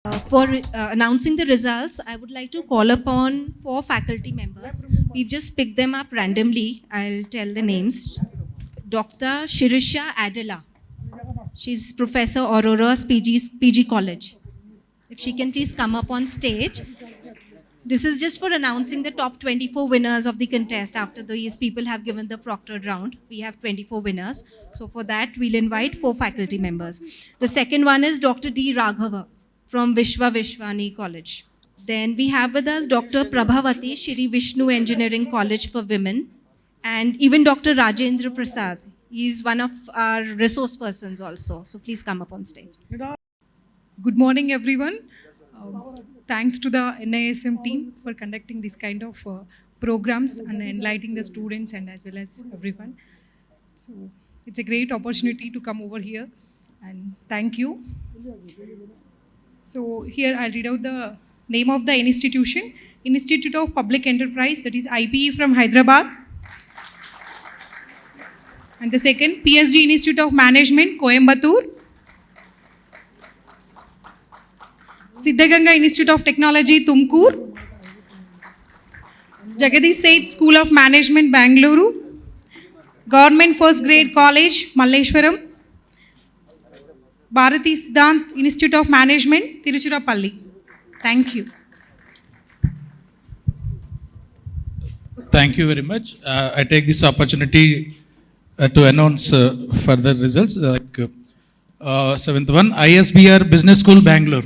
For announcing the results, I would like to call upon 4 faculty members. We've just picked them up randomly. I'll tell the names. Dr. Shirisha Adela. She's Professor Aurora's PG College. If she can please come up on stage. This is just for announcing the top 24 winners of the contest. After these people have given the proctored round, we have 24 winners. So for that, we'll invite 4 faculty members. The second one is Dr. D. Raghava from Vishwani College. Then we have with us Dr. Prabhavati, Shri Vishnu Engineering College for Women, and even Dr. Rajendra Prasad. He's one of our resource persons also. So please come up on stage. Good morning, everyone. Thanks to the NISM team for conducting this kind of programs and enlightening the students and as well as everyone. So it's a great opportunity to come over here, and thank you. So here I'll read out the name of the institution. Institute of Public Enterprise, that is IPE from Hyderabad. And the second, PSG Institute of Management, Coimbatore. Siddhaganga Institute of Technology, Tumkur. Jagadish Seth School of Management, Bengaluru. Government First Grade College, Malleshwaram. Bharati Siddhant Institute of Management, Tiruchirappalli. Thank you. Thank you very much. I take this opportunity to announce further results. Seventh one, ISBR Business School, Bangalore.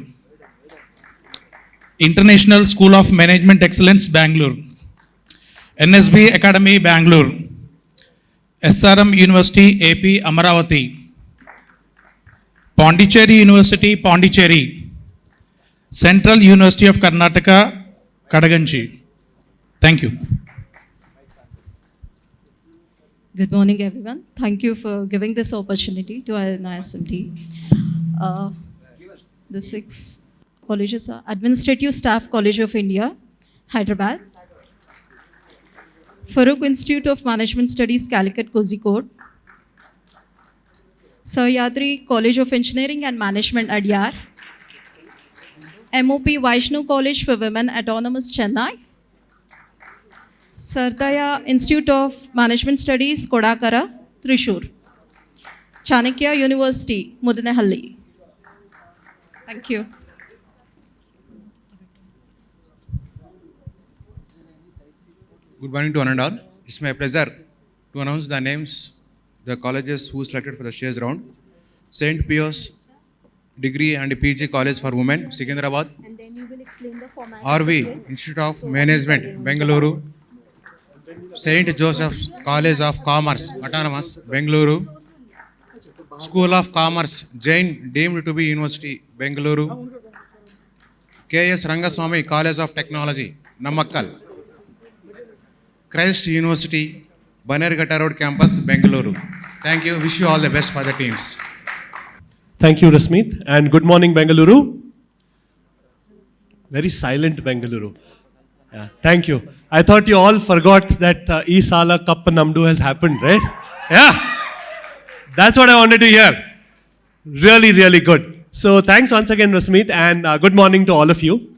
International School of Management Excellence, Bangalore. NSB Academy, Bangalore. SRM University, AP, Amaravati. Pondicherry University, Pondicherry. Central University of Karnataka, Kadaganchi. Thank you. Good morning, everyone. Thank you for giving this opportunity to our NISM team. The 6 colleges are Administrative Staff College of India, Hyderabad. Farooq Institute of Management Studies, Calicut, Kozhikode. Sahyadri College of Engineering and Management, Adyar. MOP Vaishnu College for Women, Autonomous, Chennai. Sardaya Institute of Management Studies, Kodakara, Thrissur. Chanakya University, Mudinehalli. Thank you. Good morning to one and all. It's my pleasure to announce the names, the colleges who selected for the shares round. St. Pius Degree and PG College for Women, Secunderabad. And then you will explain the format. RV Institute of Management, Bengaluru. St. Joseph's College of Commerce, Autonomous, Bengaluru. School of Commerce, Jain, deemed to be University, Bengaluru. K.S. Rangaswamy College of Technology, Namakkal. Christ University, Banerghatta Road Campus, Bengaluru. Thank you. Wish you all the best for the teams. Thank you, Rasmeet. And good morning, Bengaluru. Very silent Bengaluru. Yeah, thank you. I thought you all forgot that Isala Cup Namdu has happened, right? Yeah. That's what I wanted to hear. Really, really good. So thanks once again, Rasmeet, and good morning to all of you.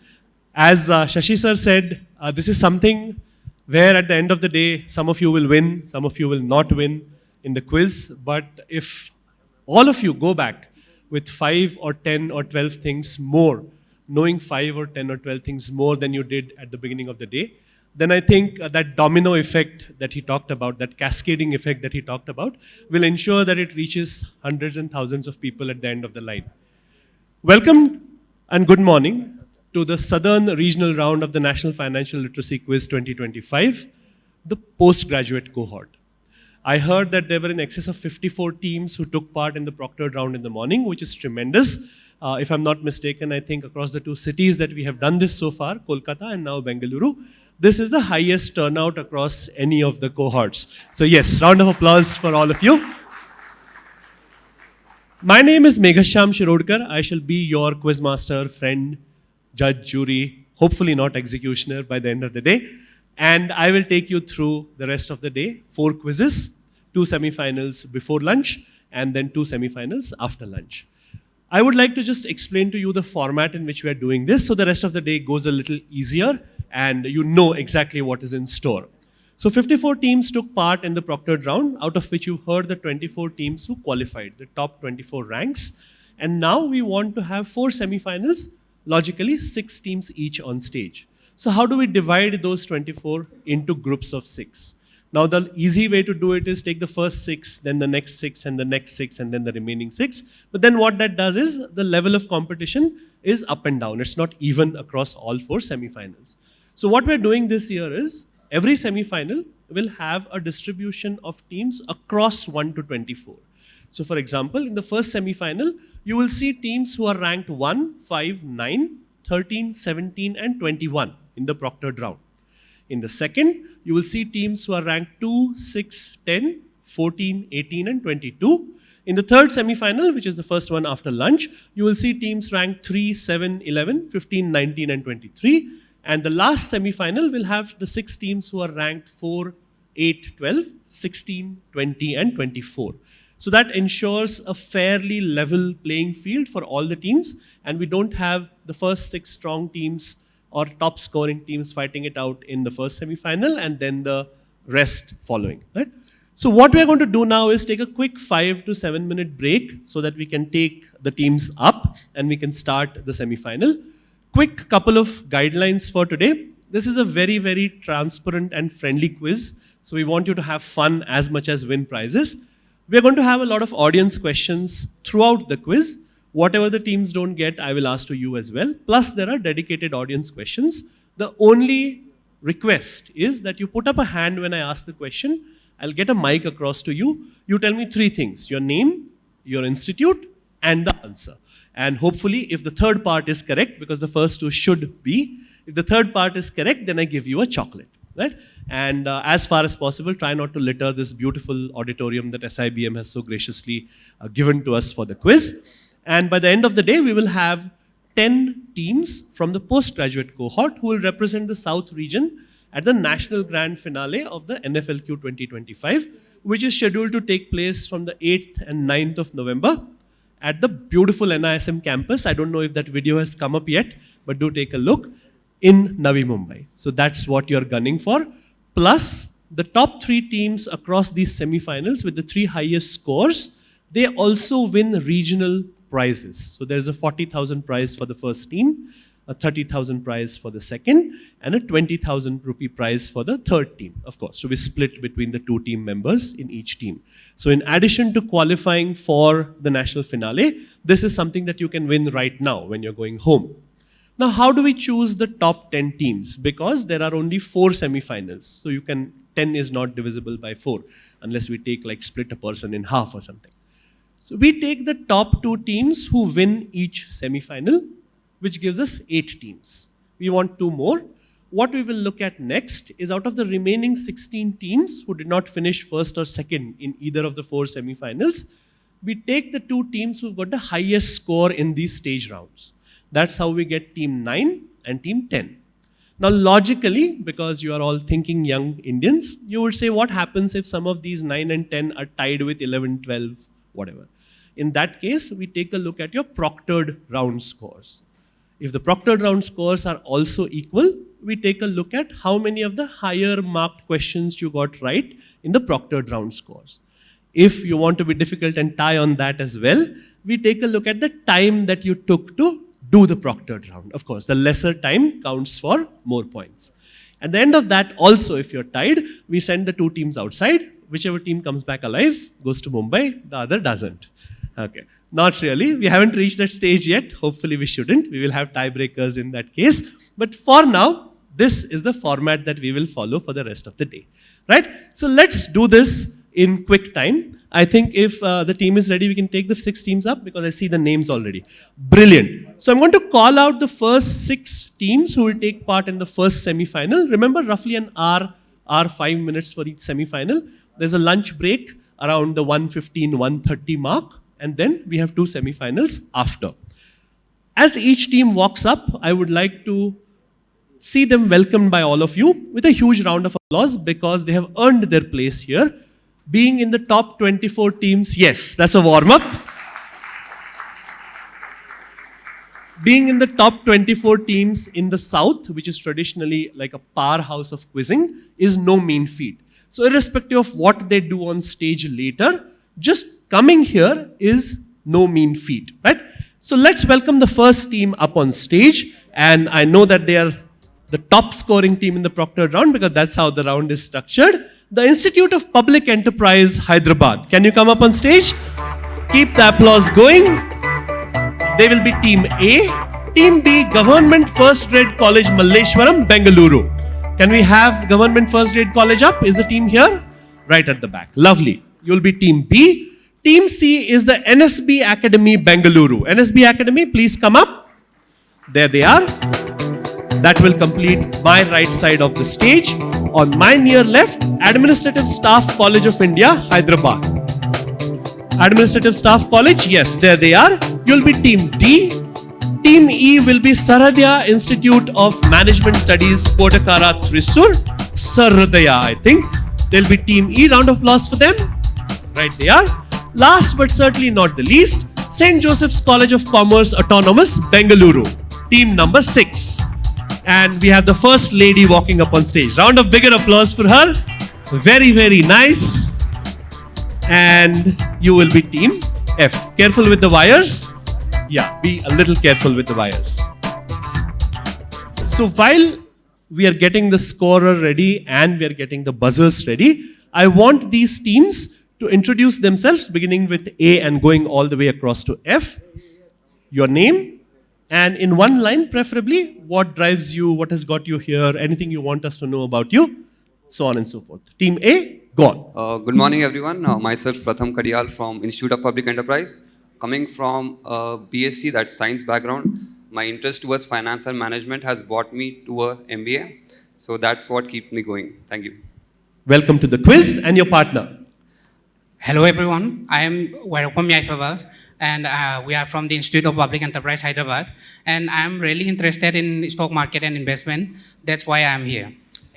As Shashi sir said, this is something where at the end of the day, some of you will win, some of you will not win in the quiz. But if all of you go back with 5 or 10 or 12 things more, knowing 5 or 10 or 12 things more than you did at the beginning of the day, then I think that domino effect that he talked about, that cascading effect that he talked about, will ensure that it reaches hundreds and thousands of people at the end of the line. Welcome and good morning to the Southern Regional Round of the National Financial Literacy Quiz 2025, the postgraduate cohort. I heard that there were in excess of 54 teams who took part in the proctored round in the morning, which is tremendous. If I'm not mistaken, I think across the 2 cities that we have done this so far, Kolkata and now Bengaluru, this is the highest turnout across any of the cohorts. So yes, round of applause for all of you. My name is Meghasham Shirodkar. I shall be your quizmaster, friend, judge, jury, hopefully not executioner by the end of the day. And I will take you through the rest of the day. 4 quizzes, 2 semifinals before lunch, and then 2 semifinals after lunch. I would like to just explain to you the format in which we are doing this so the rest of the day goes a little easier and you know exactly what is in store. So 54 teams took part in the proctored round, out of which you heard the 24 teams who qualified, the top 24 ranks. And now we want to have 4 semifinals, logically 6 teams each on stage. So how do we divide those 24 into groups of 6? Now the easy way to do it is take the first 6, then the next 6, and the next 6, and then the remaining 6. But then what that does is the level of competition is up and down. It's not even across all 4 semifinals. So what we're doing this year is every semifinal will have a distribution of teams across 1 to 24. So for example, in the first semifinal, you will see teams who are ranked 1, 5, 9, 13, 17, and 21 in the proctored round. In the second, you will see teams who are ranked 2, 6, 10, 14, 18, and 22. In the third semifinal, which is the first one after lunch, you will see teams ranked 3, 7, 11, 15, 19, and 23. And the last semifinal will have the 6 teams who are ranked 4, 8, 12, 16, 20, and 24. So that ensures a fairly level playing field for all the teams, and we don't have the first 6 strong teams or top scoring teams fighting it out in the first semi-final and then the rest following, right? So what we're going to do now is take a quick 5 to 7 minute break so that we can take the teams up and we can start the semi-final. Quick couple of guidelines for today. This is a very, very transparent and friendly quiz. So we want you to have fun as much as win prizes. We're going to have a lot of audience questions throughout the quiz. Whatever the teams don't get, I will ask to you as well. Plus, there are dedicated audience questions. The only request is that you put up a hand when I ask the question. I'll get a mic across to you. You tell me 3 things: your name, your institute, and the answer. And hopefully, if the third part is correct, because the first 2 should be, if the third part is correct, then I give you a chocolate. Right? And as far as possible, try not to litter this beautiful auditorium that SIBM has so graciously given to us for the quiz. And by the end of the day, we will have 10 teams from the postgraduate cohort who will represent the South region at the National Grand Finale of the NFLQ 2025, which is scheduled to take place from the 8th and 9th of November at the beautiful NISM campus. I don't know if that video has come up yet, but do take a look, in Navi Mumbai. So that's what you're gunning for. Plus, the top 3 teams across these semifinals with the 3 highest scores, they also win regional prizes. So there's a 40,000 prize for the first team, a 30,000 prize for the second, and a 20,000 rupee prize for the third team, of course, to be split between the 2 team members in each team. So in addition to qualifying for the national finale, this is something that you can win right now when you're going home. Now, how do we choose the top 10 teams? Because there are only 4 semifinals. So 10 is not divisible by 4, unless we take like split a person in half or something. So we take the top 2 teams who win each semifinal, which gives us 8 teams. We want 2 more. What we will look at next is out of the remaining 16 teams who did not finish first or second in either of the 4 semifinals, we take the 2 teams who've got the highest score in these stage rounds. That's how we get team 9 and team 10. Now logically, because you are all thinking young Indians, you would say what happens if some of these 9 and 10 are tied with 11, 12, whatever. In that case, we take a look at your proctored round scores. If the proctored round scores are also equal, we take a look at how many of the higher marked questions you got right in the proctored round scores. If you want to be difficult and tie on that as well, we take a look at the time that you took to do the proctored round. Of course, the lesser time counts for more points. At the end of that, also, if you're tied, we send the 2 teams outside. Whichever team comes back alive goes to Mumbai, the other doesn't. Okay, not really. We haven't reached that stage yet. Hopefully we shouldn't. We will have tiebreakers in that case. But for now, this is the format that we will follow for the rest of the day. Right? So let's do this in quick time. I think if the team is ready, we can take the 6 teams up because I see the names already. Brilliant. So I'm going to call out the first 6 teams who will take part in the first semi-final. Remember, roughly an hour 5 minutes for each semi-final. There's a lunch break around the 1:15, 1:30 mark. And then we have 2 semi-finals after. As each team walks up, I would like to see them welcomed by all of you with a huge round of applause because they have earned their place here. Being in the top 24 teams, yes, that's a warm-up. being in the top 24 teams in the South, which is traditionally like a powerhouse of quizzing, is no mean feat. So irrespective of what they do on stage later, just coming here is no mean feat, right? So let's welcome the first team up on stage. And I know that they are the top scoring team in the proctored round because that's how the round is structured. The Institute of Public Enterprise, Hyderabad. Can you come up on stage? Keep the applause going. They will be Team A. Team B, Government First Grade College, Malleshwaram, Bengaluru. Can we have Government First Grade College up? Is the team here? Right at the back. Lovely. You'll be Team B. Team C is the NSB Academy, Bengaluru. NSB Academy, please come up. There they are. That will complete my right side of the stage. On my near left, Administrative Staff College of India, Hyderabad. Administrative Staff College, yes, there they are. You'll be Team D. Team E will be Saradya Institute of Management Studies, Kotakara, Thrissur. Saradya, I think. They'll be Team E. Round of applause for them. Right they are. Last but certainly not the least, St. Joseph's College of Commerce, Autonomous, Bengaluru. Team number 6. And we have the first lady walking up on stage. Round of bigger applause for her. Very, very nice. And you will be Team F. Careful with the wires. Yeah, be a little careful with the wires. So while we are getting the scorer ready and we are getting the buzzers ready, I want these teams to introduce themselves, beginning with A and going all the way across to F. Your name, and in one line, preferably, what drives you, what has got you here, anything you want us to know about you, so on and so forth. Team A, go on. Good morning, everyone. Myself, Pratham Kadiyal from Institute of Public Enterprise. Coming from BSc, that's science background, my interest towards finance and management has brought me to a MBA. So that's what keeps me going. Thank you. Welcome to the quiz and your partner. Hello everyone, I am Vairupam Yaifabal and we are from the Institute of Public Enterprise, Hyderabad, and I am really interested in stock market and investment. That's why I am here.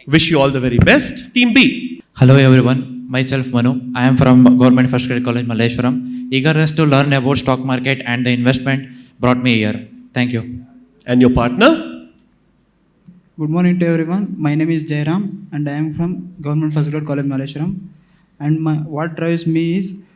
Wish you all the very best. Team B. Hello everyone, myself Manu. I am from Government First Grade College, Malleshwaram. Eagerness to learn about stock market and the investment brought me here. Thank you. And your partner? Good morning to everyone. My name is Jairam and I am from Government First Grade College, Malleshwaram. And what drives me is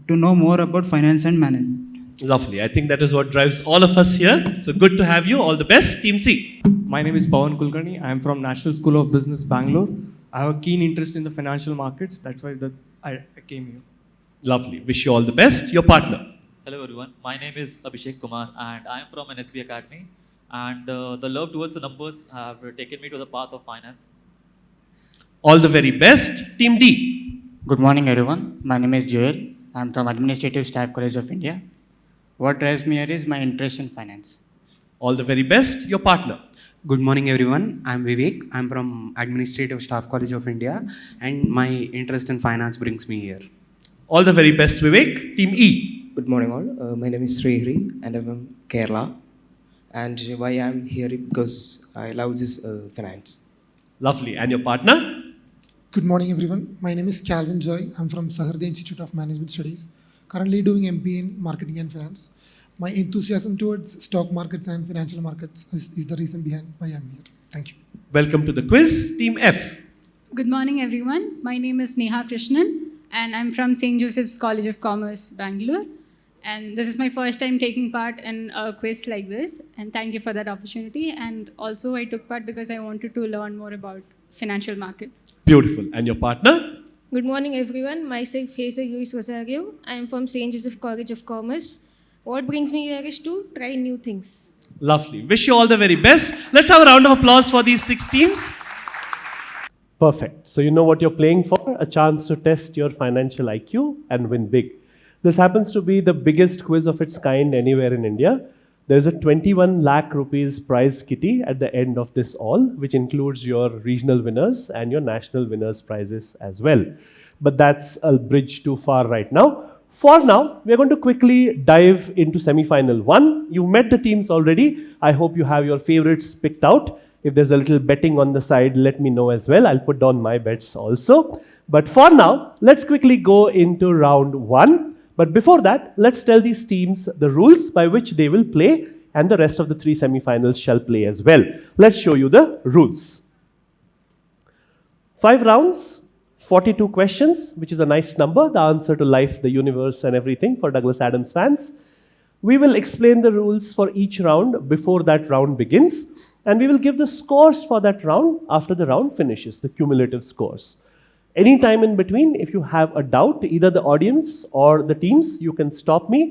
to know more about finance and management. Lovely. I think that is what drives all of us here. So good to have you. All the best. Team C. My name is Pawan Kulkarni. I am from National School of Business, Bangalore. I have a keen interest in the financial markets. That's why I came here. Lovely. Wish you all the best. Your partner. Hello everyone. My name is Abhishek Kumar and I am from NSB Academy. And the love towards the numbers have taken me to the path of finance. All the very best. Team D. Good morning, everyone. My name is Joel. I am from Administrative Staff College of India. What drives me here is my interest in finance. All the very best. Your partner. Good morning, everyone. I am Vivek. I am from Administrative Staff College of India, and my interest in finance brings me here. All the very best, Vivek. Team E. Good morning, all. My name is Srihri, and I'm from Kerala. And why I'm here because I love this finance. Lovely. And your partner? Good morning, everyone. My name is Calvin Joy. I'm from Saharda Institute of Management Studies, currently doing MBA in Marketing and Finance. My enthusiasm towards stock markets and financial markets is the reason behind why I'm here. Thank you. Welcome to the quiz. Team F. Good morning, everyone. My name is Neha Krishnan, and I'm from St. Joseph's College of Commerce, Bangalore. And this is my first time taking part in a quiz like this. And thank you for that opportunity. And also, I took part because I wanted to learn more about financial markets. Beautiful. And your partner? Good morning, everyone. Myself, Hazel Luis Rosario. I am from St. Joseph College of Commerce. What brings me here is to try new things. Lovely. Wish you all the very best. Let's have a round of applause for these 6 teams. Perfect. So you know what you're playing for? A chance to test your financial IQ and win big. This happens to be the biggest quiz of its kind anywhere in India. There's a 21 lakh rupees prize kitty at the end of this all, which includes your regional winners and your national winners prizes as well. But that's a bridge too far right now. For now, we're going to quickly dive into semi-final 1. You've met the teams already. I hope you have your favorites picked out. If there's a little betting on the side, let me know as well. I'll put down my bets also. But for now, let's quickly go into round 1. But before that, let's tell these teams the rules by which they will play and the rest of the 3 semi-finals shall play as well. Let's show you the rules. 5 rounds, 42 questions, which is a nice number, the answer to life, the universe and everything for Douglas Adams fans. We will explain the rules for each round before that round begins, and we will give the scores for that round after the round finishes, the cumulative scores. Any time in between, if you have a doubt, either the audience or the teams, you can stop me,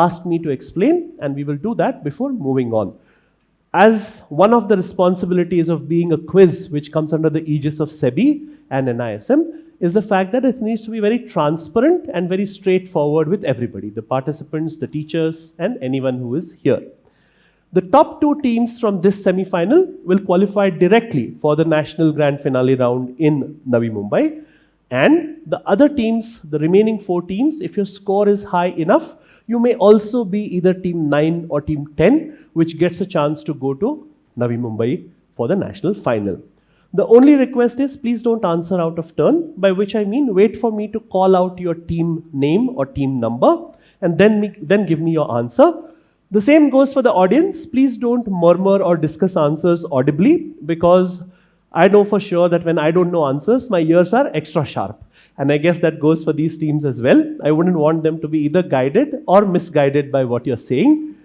ask me to explain, and we will do that before moving on. As one of the responsibilities of being a quiz which comes under the aegis of SEBI and NISM is the fact that it needs to be very transparent and very straightforward with everybody, the participants, the teachers, and anyone who is here. The top 2 teams from this semi-final will qualify directly for the national grand finale round in Navi Mumbai. And the other teams, the remaining 4 teams, if your score is high enough, you may also be either team 9 or team 10, which gets a chance to go to Navi Mumbai for the national final. The only request is please don't answer out of turn, by which I mean wait for me to call out your team name or team number and then give me your answer. The same goes for the audience. Please don't murmur or discuss answers audibly, because I know for sure that when I don't know answers, my ears are extra sharp. And I guess that goes for these teams as well. I wouldn't want them to be either guided or misguided by what you're saying.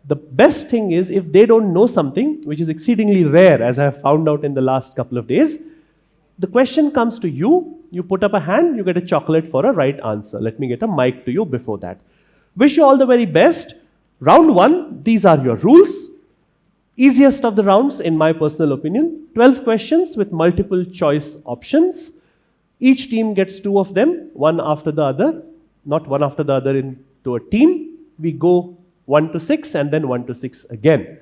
The best thing is if they don't know something, which is exceedingly rare, as I have found out in the last couple of days, the question comes to you, you put up a hand, you get a chocolate for a right answer. Let me get a mic to you before that. Wish you all the very best. Round 1, these are your rules. Easiest of the rounds, in my personal opinion. 12 questions with multiple choice options. Each team gets 2 of them, one after the other, not one after the other into a team. We go 1 to 6 and then 1 to 6 again.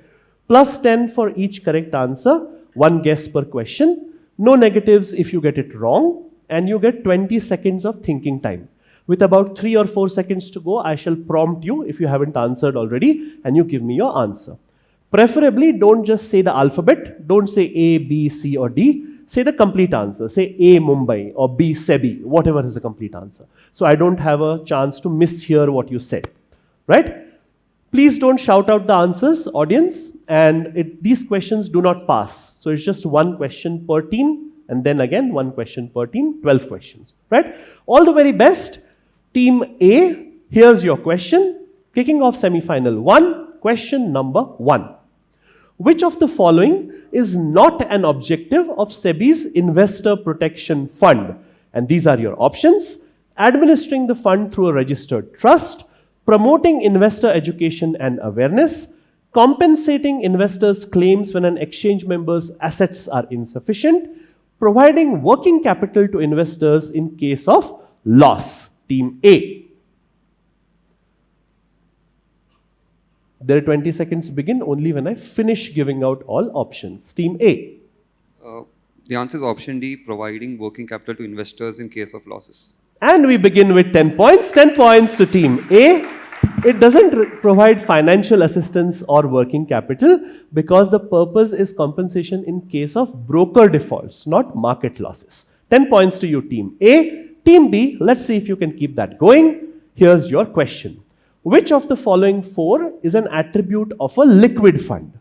Plus 10 for each correct answer, 1 guess per question. No negatives if you get it wrong, and you get 20 seconds of thinking time. With about 3 or 4 seconds to go, I shall prompt you if you haven't answered already, and you give me your answer. Preferably, don't just say the alphabet. Don't say A, B, C, or D. Say the complete answer. Say A, Mumbai, or B, SEBI, whatever is the complete answer. So I don't have a chance to mishear what you said, right? Please don't shout out the answers, audience, and these questions do not pass. So it's just 1 question per team, and then again 1 question per team, 12 questions, right? All the very best. Team A, here's your question. Kicking off semi-final 1, question number 1. Which of the following is not an objective of SEBI's Investor Protection Fund? And these are your options. Administering the fund through a registered trust, promoting investor education and awareness, compensating investors' claims when an exchange member's assets are insufficient, providing working capital to investors in case of loss. Team A. Their 20 seconds begin only when I finish giving out all options. Team A. The answer is option D, providing working capital to investors in case of losses. And we begin with 10 points. 10 points to Team A. It doesn't provide financial assistance or working capital because the purpose is compensation in case of broker defaults, not market losses. 10 points to you, Team A. Team B, let's see if you can keep that going. Here's your question. Which of the following 4 is an attribute of a liquid fund?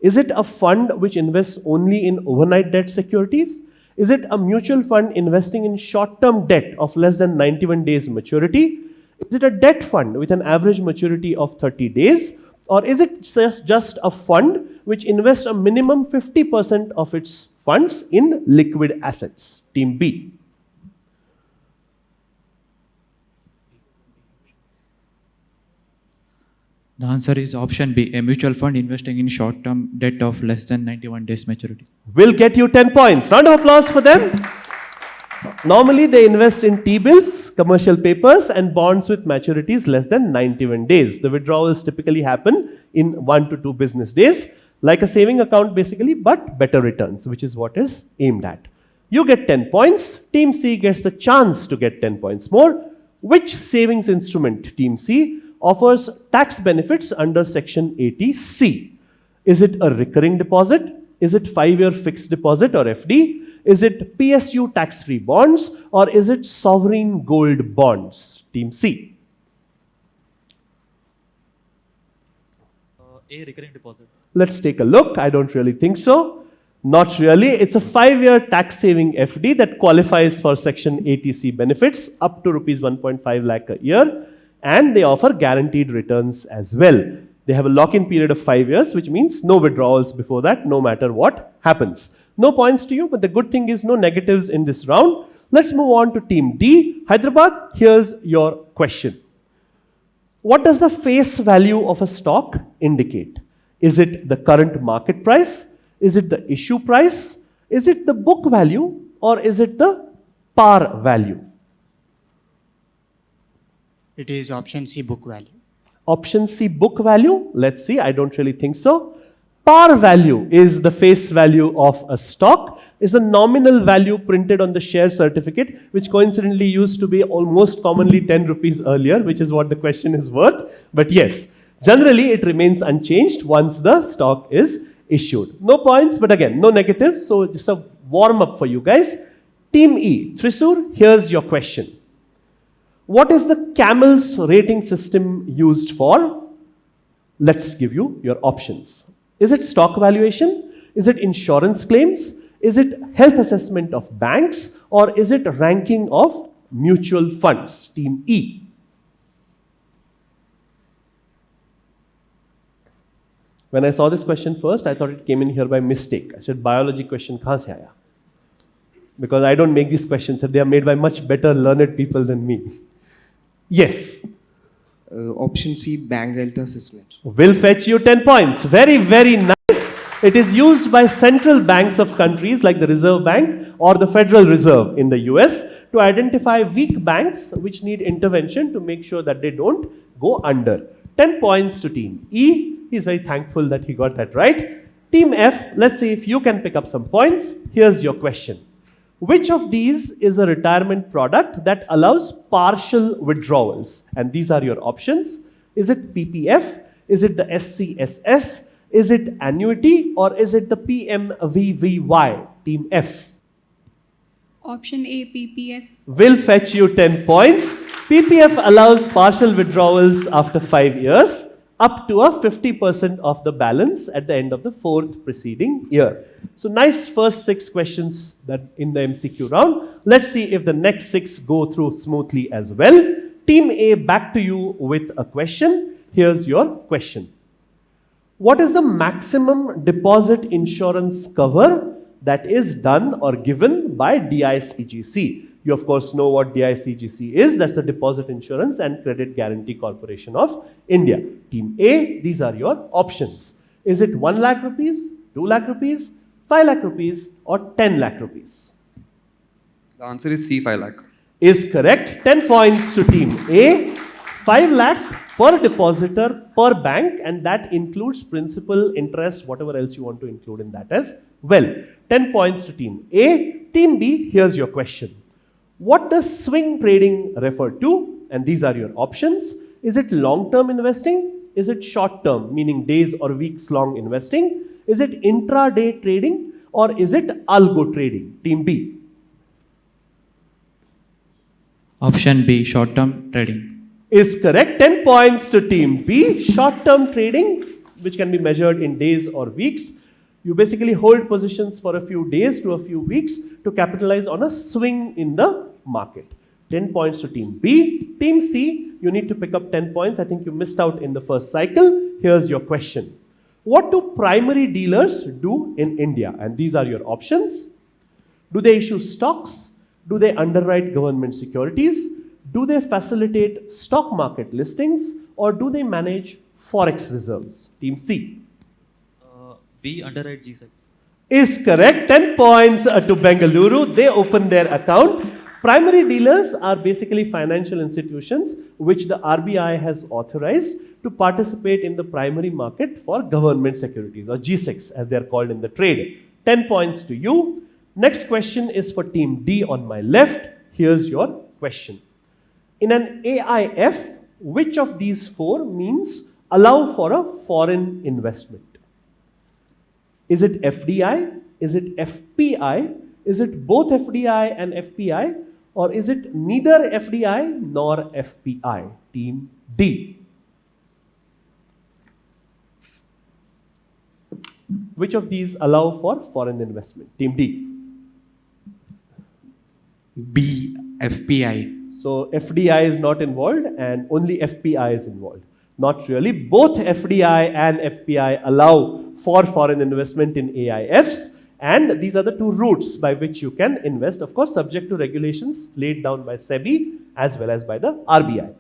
Is it a fund which invests only in overnight debt securities? Is it a mutual fund investing in short-term debt of less than 91 days maturity? Is it a debt fund with an average maturity of 30 days? Or is it just a fund which invests a minimum 50% of its funds in liquid assets? Team B. The answer is option B, a mutual fund investing in short-term debt of less than 91 days maturity. Will get you 10 points. Round of applause for them. Normally, they invest in T-bills, commercial papers, and bonds with maturities less than 91 days. The withdrawals typically happen in 1 to 2 business days, like a saving account basically, but better returns, which is what is aimed at. You get 10 points. Team C gets the chance to get 10 points more. Which savings instrument, Team C, offers tax benefits under Section 80C? Is it a recurring deposit? Is it 5-year fixed deposit or FD? Is it PSU tax-free bonds? Or is it sovereign gold bonds? Team C. A, recurring deposit. Let's take a look. I don't really think so. Not really. It's a 5-year tax saving FD that qualifies for Section 80C benefits up to rupees 1.5 lakh a year, and they offer guaranteed returns as well. They have a lock-in period of 5 years, which means no withdrawals before that, no matter what happens. No points to you, but the good thing is no negatives in this round. Let's move on to Team D. Hyderabad, here's your question. What does the face value of a stock indicate? Is it the current market price? Is it the issue price? Is it the book value? Or is it the par value? It is option C, book value. Option C, book value. Let's see, I don't really think so. Par value is the face value of a stock, is the nominal value printed on the share certificate, which coincidentally used to be almost commonly 10 rupees earlier, which is what the question is worth. But yes, generally it remains unchanged once the stock is issued. No points, but again, no negatives. So just a warm up for you guys. Team E, Thrissur, here's your question. What is the CAMEL's rating system used for? Let's give you your options. Is it stock valuation? Is it insurance claims? Is it health assessment of banks? Or is it ranking of mutual funds? Team E. When I saw this question first, I thought it came in here by mistake. I said, biology question kahan se aaya? Because I don't make these questions, they are made by much better learned people than me. Yes. Option C, bank health assessment. Will fetch you 10 points. Very, very nice. It is used by central banks of countries like the Reserve Bank or the Federal Reserve in the US to identify weak banks which need intervention to make sure that they don't go under. 10 points to Team E. He's very thankful that he got that right. Team F, let's see if you can pick up some points. Here's your question. Which of these is a retirement product that allows partial withdrawals? And these are your options. Is it PPF? Is it the SCSS? Is it annuity? Or is it the PMVVY? Team F. Option A, PPF. Will fetch you 10 points. PPF allows partial withdrawals after 5 years up to a 50% of the balance at the end of the 4th preceding year. So nice first 6 questions that in the MCQ round. Let's see if the next 6 go through smoothly as well. Team A, back to you with a question. Here's your question. What is the maximum deposit insurance cover that is done or given by DICGC? You of course know what DICGC is. That's the Deposit Insurance and Credit Guarantee Corporation of India. Team A, these are your options. Is it 1 lakh rupees, 2 lakh rupees, 5 lakh rupees or 10 lakh rupees? The answer is C, 5 lakh. Is correct. 10 points to Team A. 5 lakh per depositor per bank, and that includes principal, interest, whatever else you want to include in that as well. 10 points to Team A. Team B, here's your question. What does swing trading refer to? And these are your options. Is it long-term investing? Is it short-term, meaning days or weeks long investing? Is it intraday trading? Or is it algo trading? Team B. Option B, short-term trading. Is correct. 10 points to Team B. Short-term trading, which can be measured in days or weeks. You basically hold positions for a few days to a few weeks to capitalize on a swing in the market. 10 points to Team B. Team C, you need to pick up 10 points. I think you missed out in the first cycle. Here's your question. What do primary dealers do in India? And these are your options. Do they issue stocks? Do they underwrite government securities? Do they facilitate stock market listings? Or do they manage forex reserves? Team C. B, underwrite G6. Is correct. 10 points to Bengaluru. They open their account. Primary dealers are basically financial institutions which the RBI has authorized to participate in the primary market for government securities, or G6 as they are called in the trade. 10 points to you. Next question is for Team D on my left. Here's your question. In an AIF, which of these 4 means allow for a foreign investment? Is it FDI? Is it FPI? Is it both FDI and FPI? Or is it neither FDI nor FPI? Team D. Which of these allow for foreign investment? Team D. B, FPI. So FDI is not involved and only FPI is involved. Not really. Both FDI and FPI allow for foreign investment in AIFs, and these are the two routes by which you can invest, of course, subject to regulations laid down by SEBI as well as by the RBI.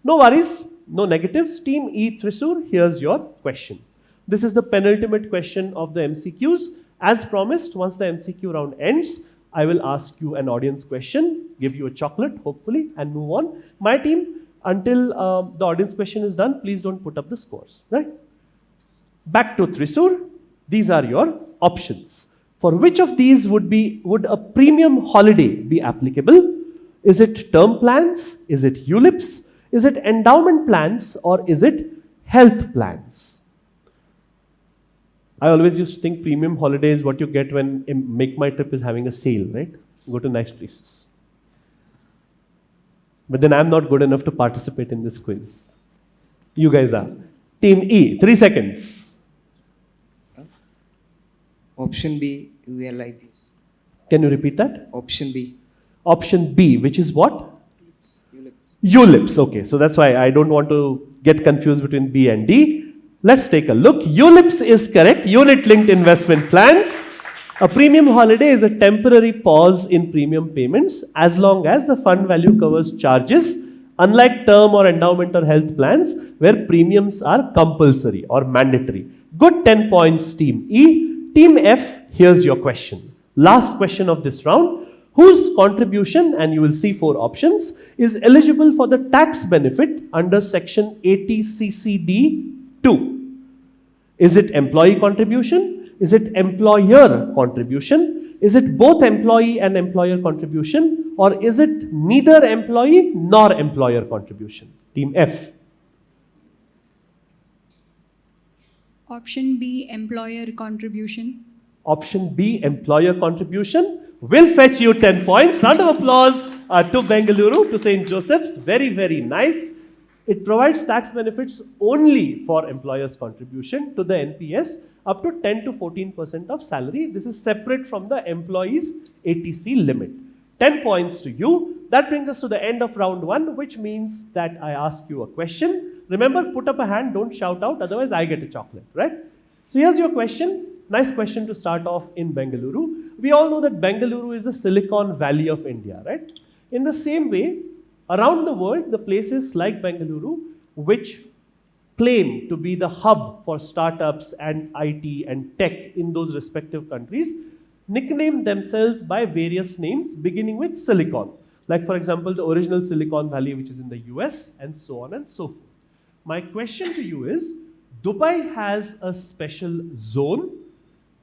No worries, no negatives. Team E, Thrissur, here's your question. This is the penultimate question of the MCQs. As promised, once the MCQ round ends, I will ask you an audience question, give you a chocolate, hopefully, and move on. My team, until the audience question is done, please don't put up the scores, right? Back to Thrissur. These are your options. For which of these would a premium holiday be applicable? Is it term plans? Is it ULIPs? Is it endowment plans? Or is it health plans? I always used to think premium holiday is what you get when Make My Trip is having a sale, right? Go to nice places. But then I'm not good enough to participate in this quiz. You guys are. Team E, 3 seconds. Option B, ULIPs. Can you repeat that? Option B. Option B, which is what? ULIPs. Okay, so that's why I don't want to get confused between B and D. Let's take a look. ULIPs is correct. Unit-linked investment plans. A premium holiday is a temporary pause in premium payments as long as the fund value covers charges, unlike term or endowment or health plans where premiums are compulsory or mandatory. Good 10 points, Team E. Team F, here's your question. Last question of this round. Whose contribution, and you will see 4 options, is eligible for the tax benefit under section 80 CCD 2? Is it employee contribution? Is it employer contribution? Is it both employee and employer contribution? Or is it neither employee nor employer contribution? Team F. Option B, employer contribution. Option B, employer contribution, will fetch you 10 points. Round of applause to Bengaluru, to St. Joseph's. Very, very nice. It provides tax benefits only for employer's contribution to the NPS up to 10 to 14% of salary. This is separate from the employee's ATC limit. 10 points to you. That brings us to the end of round 1, which means that I ask you a question. Remember, put up a hand, don't shout out, otherwise I get a chocolate, right? So here's your question. Nice question to start off in Bengaluru. We all know that Bengaluru is the Silicon Valley of India, right? In the same way, around the world, the places like Bengaluru, which claim to be the hub for startups and IT and tech in those respective countries, nickname themselves by various names beginning with Silicon. Like, for example, the original Silicon Valley, which is in the US, and so on and so forth. My question to you is, Dubai has a special zone,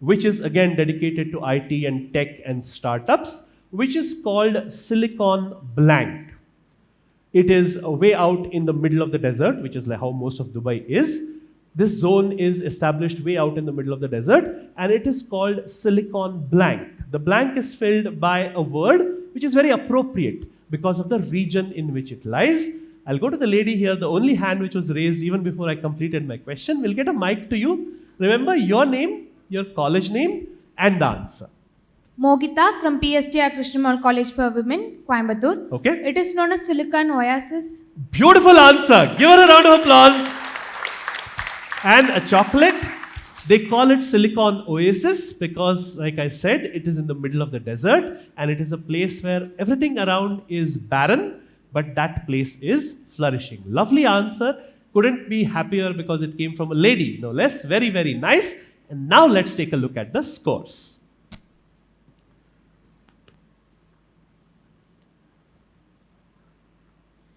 which is again dedicated to IT and tech and startups, which is called Silicon Blank. It is way out in the middle of the desert, which is like how most of Dubai is. This zone is established way out in the middle of the desert, and it is called Silicon Blank. The blank is filled by a word which is very appropriate because of the region in which it lies. I'll go to the lady here, the only hand which was raised even before I completed my question. We'll get a mic to you. Remember your name, your college name, and the answer. Mogita from PSTR Krishnamurti College for Women, Coimbatore. Okay. It is known as Silicon Oasis. Beautiful answer. Give her a round of applause. And a chocolate. They call it Silicon Oasis because, like I said, it is in the middle of the desert and it is a place where everything around is barren, but that place is flourishing. Lovely answer. Couldn't be happier because it came from a lady, no less. Very, very nice. And now let's take a look at the scores.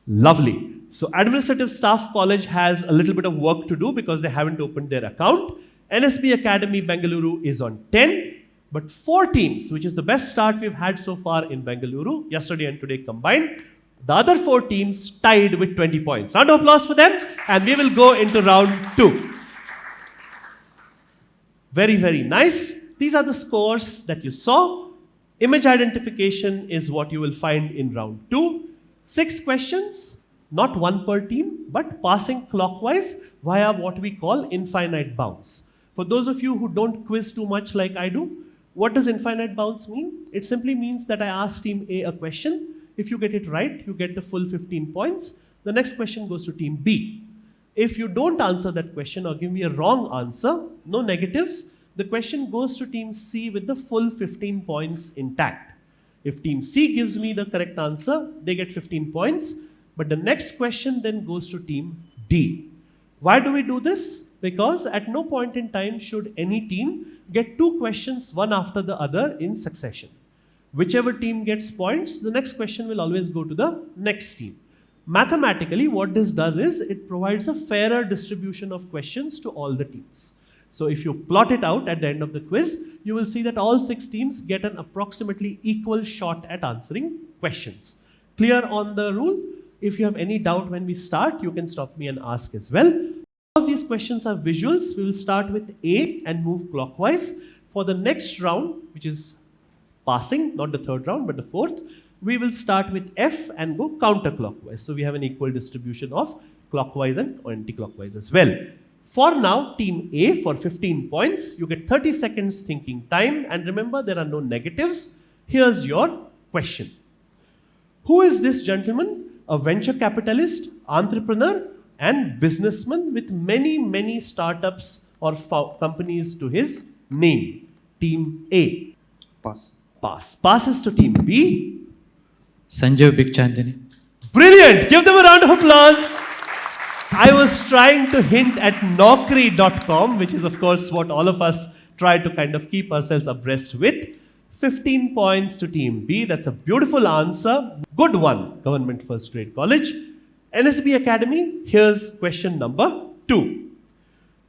Lovely. So Administrative Staff College has a little bit of work to do because they haven't opened their account. NSB Academy Bengaluru is on 10, but 4 teams, which is the best start we've had so far in Bengaluru, yesterday and today combined. The other 4 teams tied with 20 points. Round of applause for them, and we will go into round 2. Very, very nice. These are the scores that you saw. Image identification is what you will find in round 2. 6 questions, not 1 per team, but passing clockwise via what we call infinite bounds. For those of you who don't quiz too much like I do, what does infinite bounds mean? It simply means that I ask team A a question. If you get it right, you get the full 15 points. The next question goes to team B. If you don't answer that question or give me a wrong answer, no negatives, the question goes to team C with the full 15 points intact. If team C gives me the correct answer, they get 15 points. But the next question then goes to team D. Why do we do this? Because at no point in time should any team get two questions one after the other in succession. Whichever team gets points, the next question will always go to the next team. Mathematically, what this does is it provides a fairer distribution of questions to all the teams. So if you plot it out at the end of the quiz, you will see that all 6 teams get an approximately equal shot at answering questions. Clear on the rule? If you have any doubt when we start, you can stop me and ask as well. All of these questions are visuals. We will start with A and move clockwise. For the next round, which is passing, not the third round, but the fourth, we will start with F and go counterclockwise. So we have an equal distribution of clockwise and anti-clockwise as well. For now, team A for 15 points, you get 30 seconds thinking time, and remember there are no negatives. Here's your question. Who is this gentleman? A venture capitalist, entrepreneur, and businessman with many startups or companies to his name. Team A. Pass. Pass. Passes to team B. Sanjeev Bigchandani. Brilliant! Give them a round of applause. I was trying to hint at Naukri.com, which is of course what all of us try to kind of keep ourselves abreast with. 15 points to team B. That's a beautiful answer. Good one, Government First Grade College. NSB Academy, here's question number 2.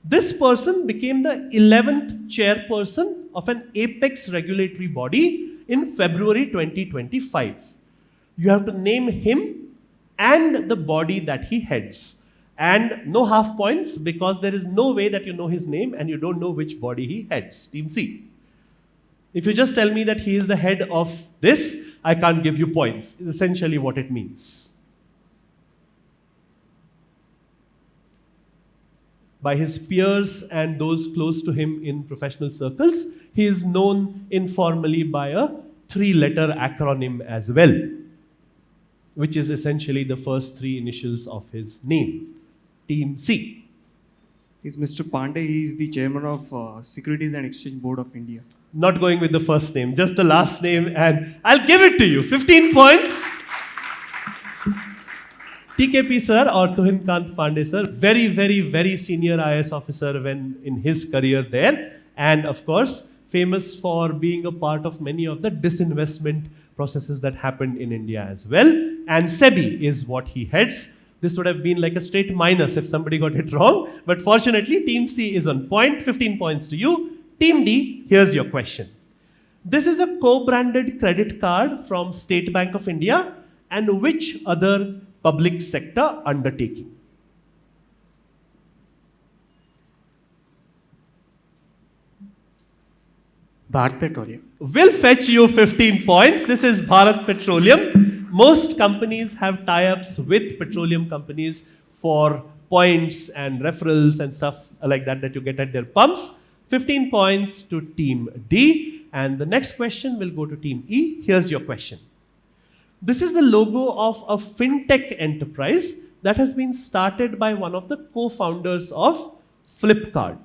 This person became the 11th chairperson of an apex regulatory body in February 2025. You have to name him and the body that he heads. And no half points because there is no way that you know his name and you don't know which body he heads. Team C. If you just tell me that he is the head of this, I can't give you points. It's essentially what it means. By his peers and those close to him in professional circles, he is known informally by a 3-letter acronym as well, which is essentially the first 3 initials of his name. Team C. He's Mr. Pandey. He is the chairman of Securities and Exchange Board of India. Not going with the first name, just the last name, and I'll give it to you. 15 points. TKP sir or Tuhin Kant Pandey sir, very senior IAS officer when in his career there, and of course famous for being a part of many of the disinvestment processes that happened in India as well. And SEBI is what he heads. This would have been like a straight minus if somebody got it wrong, but fortunately Team C is on point. 15 points to you. Team D, here's your question. This is a co-branded credit card from State Bank of India and which other public sector undertaking? Bharat Petroleum. Will fetch you 15 points. This is Bharat Petroleum. Most companies have tie-ups with petroleum companies for points and referrals and stuff like that that you get at their pumps. 15 points to Team D. And the next question will go to Team E. Here's your question. This is the logo of a fintech enterprise that has been started by one of the co-founders of Flipkart.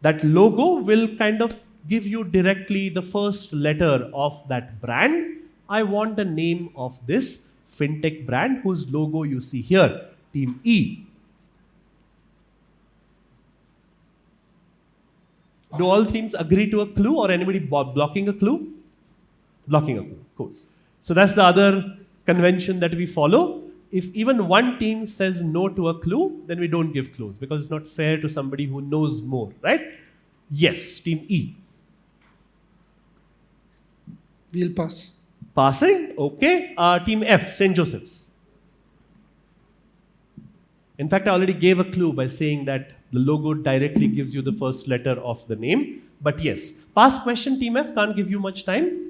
That logo will kind of give you directly the first letter of that brand. I want the name of this fintech brand whose logo you see here. Team E. Do all teams agree to a clue or anybody blocking a clue? Blocking a clue. Cool. So that's the other convention that we follow. If even one team says no to a clue, then we don't give clues because it's not fair to somebody who knows more, right? Yes, Team E. We'll pass. Passing? Okay. Team F, St. Joseph's. In fact, I already gave a clue by saying that the logo directly gives you the first letter of the name. But yes, pass question, Team F, can't give you much time.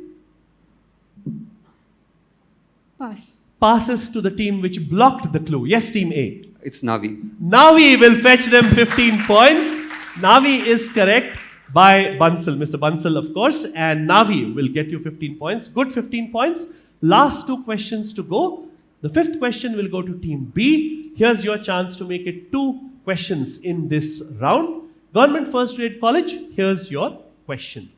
Pass. Passes to the team which blocked the clue. Yes, Team A. It's Navi. Navi will fetch them 15 points. Navi is correct by Bansal, Mr. Bansal, of course, and Navi will get you 15 points. Good 15 points. Last 2 questions to go. The 5th question will go to Team B. Here's your chance to make it 2 questions in this round. Government First Grade College, here's your question.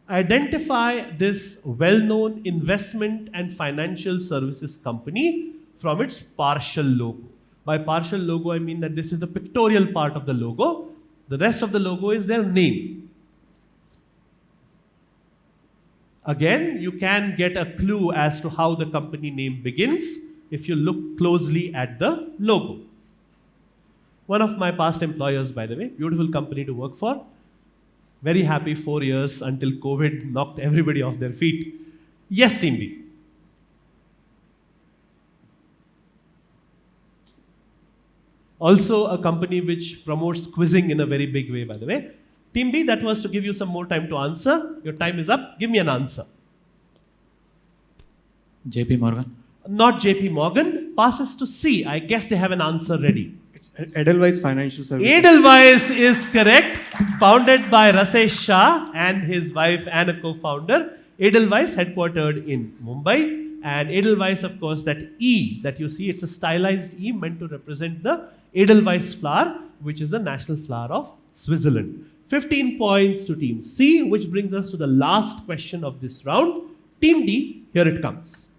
Identify this well-known investment and financial services company from its partial logo. By partial logo, I mean that this is the pictorial part of the logo. The rest of the logo is their name. Again, you can get a clue as to how the company name begins if you look closely at the logo. One of my past employers, by the way, beautiful company to work for. Very happy 4 years until COVID knocked everybody off their feet. Yes, Team B. Also a company which promotes quizzing in a very big way, by the way. Team B, that was to give you some more time to answer. Your time is up. Give me an answer. JP Morgan. Not JP Morgan. Passes to C. I guess they have an answer ready. It's Edelweiss Financial Services. Edelweiss is correct. Founded by Rasesh Shah and his wife and a co-founder. Edelweiss headquartered in Mumbai. And Edelweiss, of course, that E that you see, it's a stylized E meant to represent the Edelweiss flower, which is the national flower of Switzerland. 15 points to Team C, which brings us to the last question of this round. Team D, here it comes.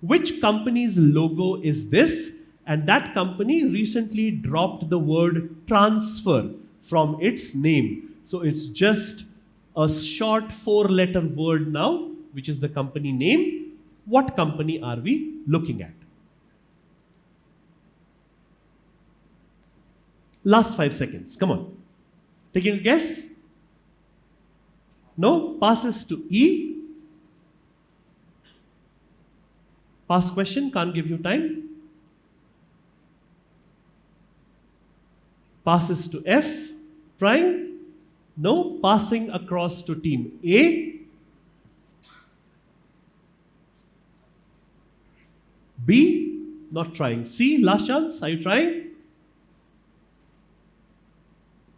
Which company's logo is this? And that company recently dropped the word transfer from its name. So it's just a short 4-letter word now, which is the company name. What company are we looking at? Last 5 seconds. Come on. Taking a guess? No? Passes to E. Pass question, can't give you time. Passes to F. Trying? No? Passing across to Team A. B. Not trying. C. Last chance. Are you trying?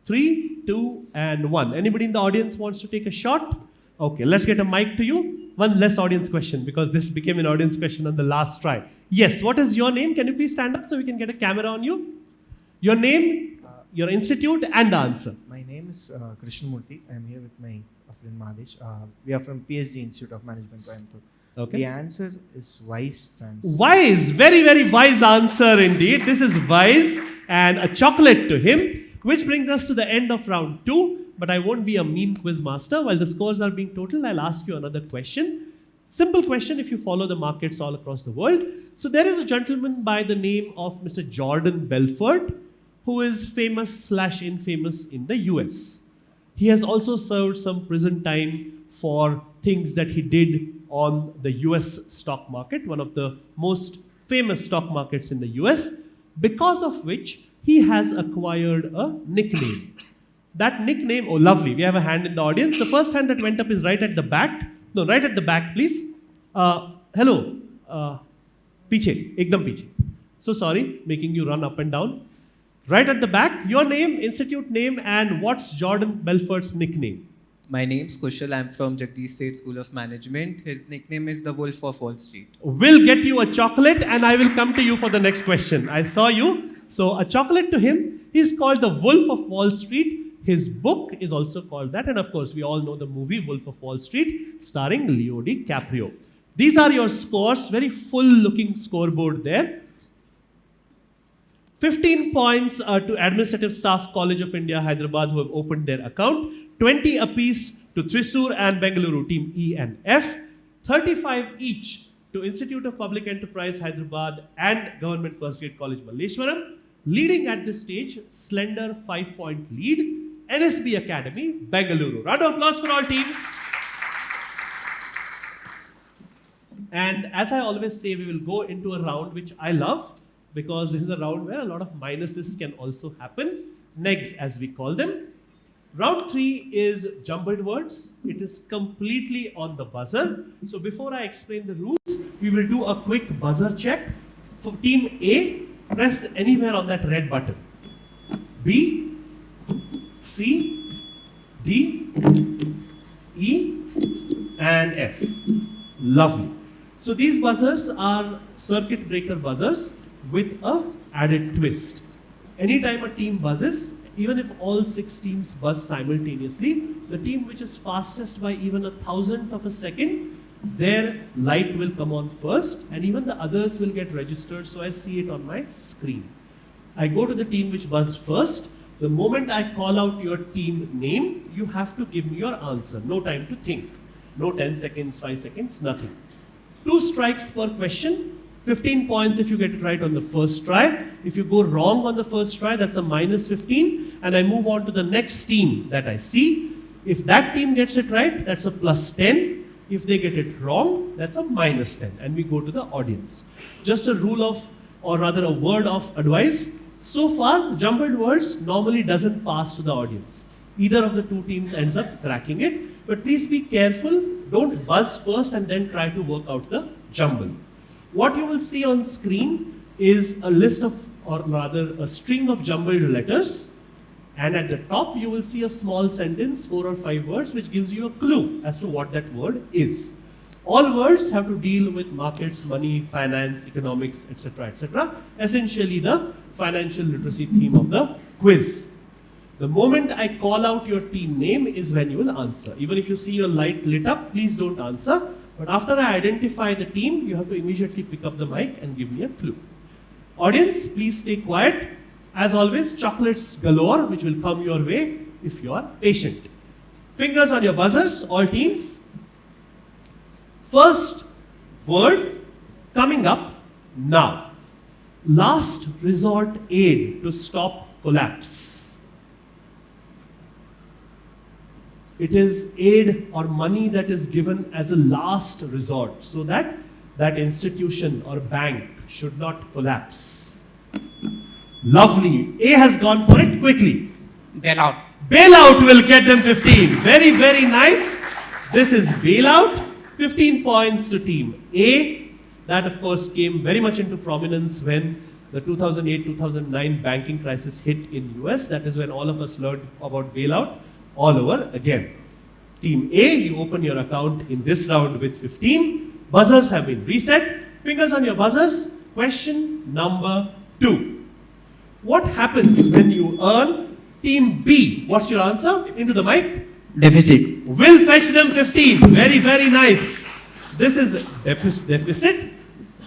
3, 2, and 1. Anybody in the audience wants to take a shot? Okay, let's get a mic to you. One less audience question because this became an audience question on the last try. Yes, what is your name? Can you please stand up so we can get a camera on you? Your name, your institute, and the answer. My name is Krishnamurthy. I am here with my friend Madesh. We are from PSG Institute of Management, Coimbatore. Okay. The answer is wise transfer. Wise, very, very wise answer indeed. This is wise and a chocolate to him. Which brings us to the end of round 2. But I won't be a mean quiz master. While the scores are being totaled, I'll ask you another question. Simple question if you follow the markets all across the world. So there is a gentleman by the name of Mr. Jordan Belfort, who is famous/infamous in the US. He has also served some prison time for things that he did on the US stock market, one of the most famous stock markets in the US, because of which he has acquired a nickname. That nickname, oh lovely, we have a hand in the audience. The first hand that went up is right at the back. No, right at the back, please. Hello. Piche, ekdam piche. So sorry, making you run up and down. Right at the back, your name, institute name, and what's Jordan Belfort's nickname? My name's Kushal. I'm from Jagdish State School of Management. His nickname is the Wolf of Wall Street. We'll get you a chocolate and I will come to you for the next question. I saw you. So a chocolate to him. He's called the Wolf of Wall Street. His book is also called that. And of course, we all know the movie Wolf of Wall Street starring Leo DiCaprio. These are your scores. Very full looking scoreboard there. 15 points to Administrative Staff College of India, Hyderabad, who have opened their account. 20 apiece to Thrissur and Bengaluru, team E and F. 35 each to Institute of Public Enterprise, Hyderabad and Government First Grade College, Malleshwaram. Leading at this stage, slender 5-point lead, NSB Academy, Bengaluru. Round of applause for all teams. And as I always say, we will go into a round which I love, because this is a round where a lot of minuses can also happen. Negs, as we call them. Round 3 is jumbled words. It is completely on the buzzer. So before I explain the rules, we will do a quick buzzer check. For team A, press anywhere on that red button. B, C, D, E, and F. Lovely. So these buzzers are circuit breaker buzzers with a added twist. Anytime a team buzzes, even if all 6 teams buzz simultaneously, the team which is fastest by even 1,000th of a second, their light will come on first, and even the others will get registered, so I see it on my screen. I go to the team which buzzed first. The moment I call out your team name, you have to give me your answer. No time to think. No 10 seconds, 5 seconds, nothing. 2 strikes per question. 15 points if you get it right on the first try. If you go wrong on the first try, that's a minus 15. And I move on to the next team that I see. If that team gets it right, that's a plus 10. If they get it wrong, that's a minus 10. And we go to the audience. Just a rule of, or rather a word of advice. So far, jumbled words normally doesn't pass to the audience. Either of the 2 teams ends up cracking it. But please be careful. Don't buzz first and then try to work out the jumble. What you will see on screen is a list of, or rather a string of jumbled letters. And at the top, you will see a small sentence, 4 or 5 words, which gives you a clue as to what that word is. All words have to deal with markets, money, finance, economics, etc., etc. Essentially the financial literacy theme of the quiz. The moment I call out your team name is when you will answer. Even if you see your light lit up, please don't answer. But after I identify the team, you have to immediately pick up the mic and give me a clue. Audience, please stay quiet. As always, chocolates galore, which will come your way if you are patient. Fingers on your buzzers, all teams. First word coming up now. Last resort aid to stop collapse. It is aid or money that is given as a last resort so that that institution or bank should not collapse. Lovely. A has gone for it quickly. Bailout. Bailout will get them 15. Very, very nice. This is bailout. 15 points to team A. That of course came very much into prominence when the 2008-2009 banking crisis hit in US. That is when all of us learned about bailout all over again. Team A, you open your account in this round with 15. Buzzers have been reset. Fingers on your buzzers. Question number 2. What happens when you earn Team B? What's your answer? Into the mic. Deficit. Will fetch them 15. Very, very nice. This is deficit.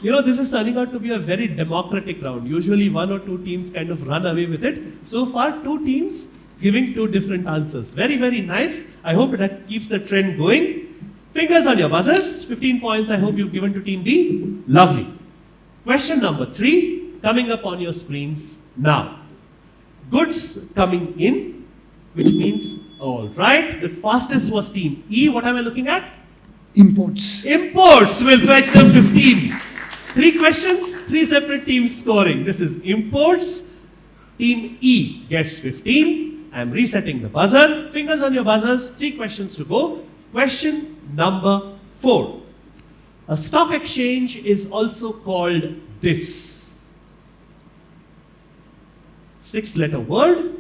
You know, this is turning out to be a very democratic round. Usually 1 or 2 teams kind of run away with it. So far, 2 teams giving 2 different answers. Very, very nice. I hope that keeps the trend going. Fingers on your buzzers. 15 points I hope you've given to Team B. Lovely. Question number 3 coming up on your screens now. Goods coming in, which means, all right, the fastest was Team E. What am I looking at? Imports. Imports will fetch them 15. 3 questions, 3 separate teams scoring. This is imports. Team E gets 15. I'm resetting the buzzer. Fingers on your buzzers. 3 questions to go. Question number 4. A stock exchange is also called this. 6-letter word.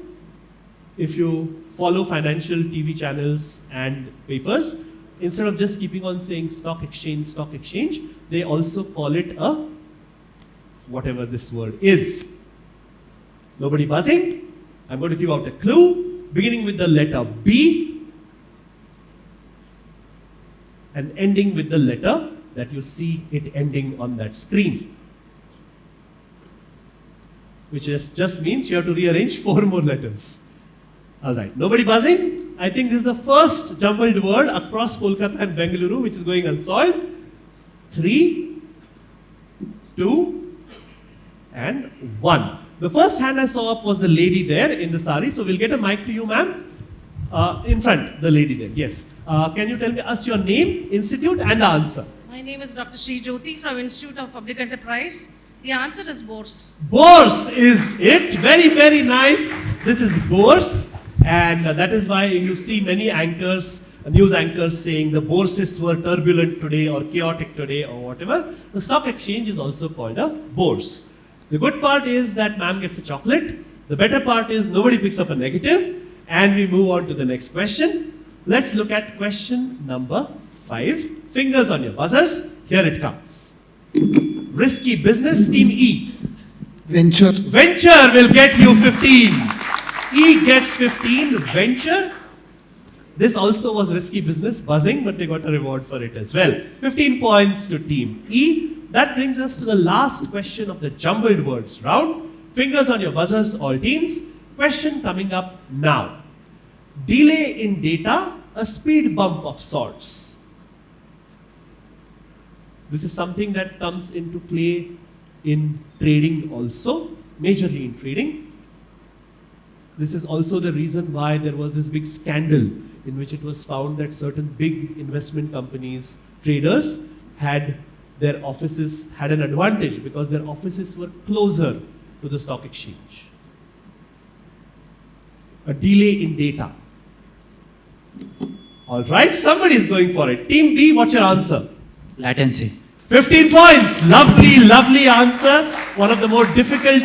If you follow financial TV channels and papers, instead of just keeping on saying stock exchange, they also call it a whatever this word is. Nobody buzzing? I'm going to give out a clue, beginning with the letter B and ending with the letter that you see it ending on that screen. Which just means you have to rearrange 4 more letters. Alright, nobody buzzing? I think this is the first jumbled word across Kolkata and Bengaluru which is going unsolved. 3, 2, and 1. The first hand I saw up was the lady there in the sari, so we'll get a mic to you, ma'am. In front, the lady there, yes. Can you tell us your name, institute, and the answer? My name is Dr. Sri Jyoti from Institute of Public Enterprise. The answer is Bourse. Bourse is it. Very, very nice. This is Bourse. And that is why you see many anchors, news anchors saying the bourses were turbulent today or chaotic today or whatever. The stock exchange is also called a bourse. The good part is that ma'am gets a chocolate. The better part is nobody picks up a negative. And we move on to the next question. Let's look at question number 5. Fingers on your buzzers. Here it comes. Risky business, team E. Venture. Venture will get you 15. E gets 15. Venture. This also was risky business, buzzing, but they got a reward for it as well. 15 points to team E. That brings us to the last question of the jumbled words round. Fingers on your buzzers, all teams. Question coming up now. Delay in data, a speed bump of sorts. This is something that comes into play in trading also, majorly in trading. This is also the reason why there was this big scandal in which it was found that certain big investment companies, traders, had their offices, had an advantage because their offices were closer to the stock exchange. A delay in data. All right, somebody is going for it. Team B, what's your answer? Latency. 15 points. Lovely, lovely answer. One of the more difficult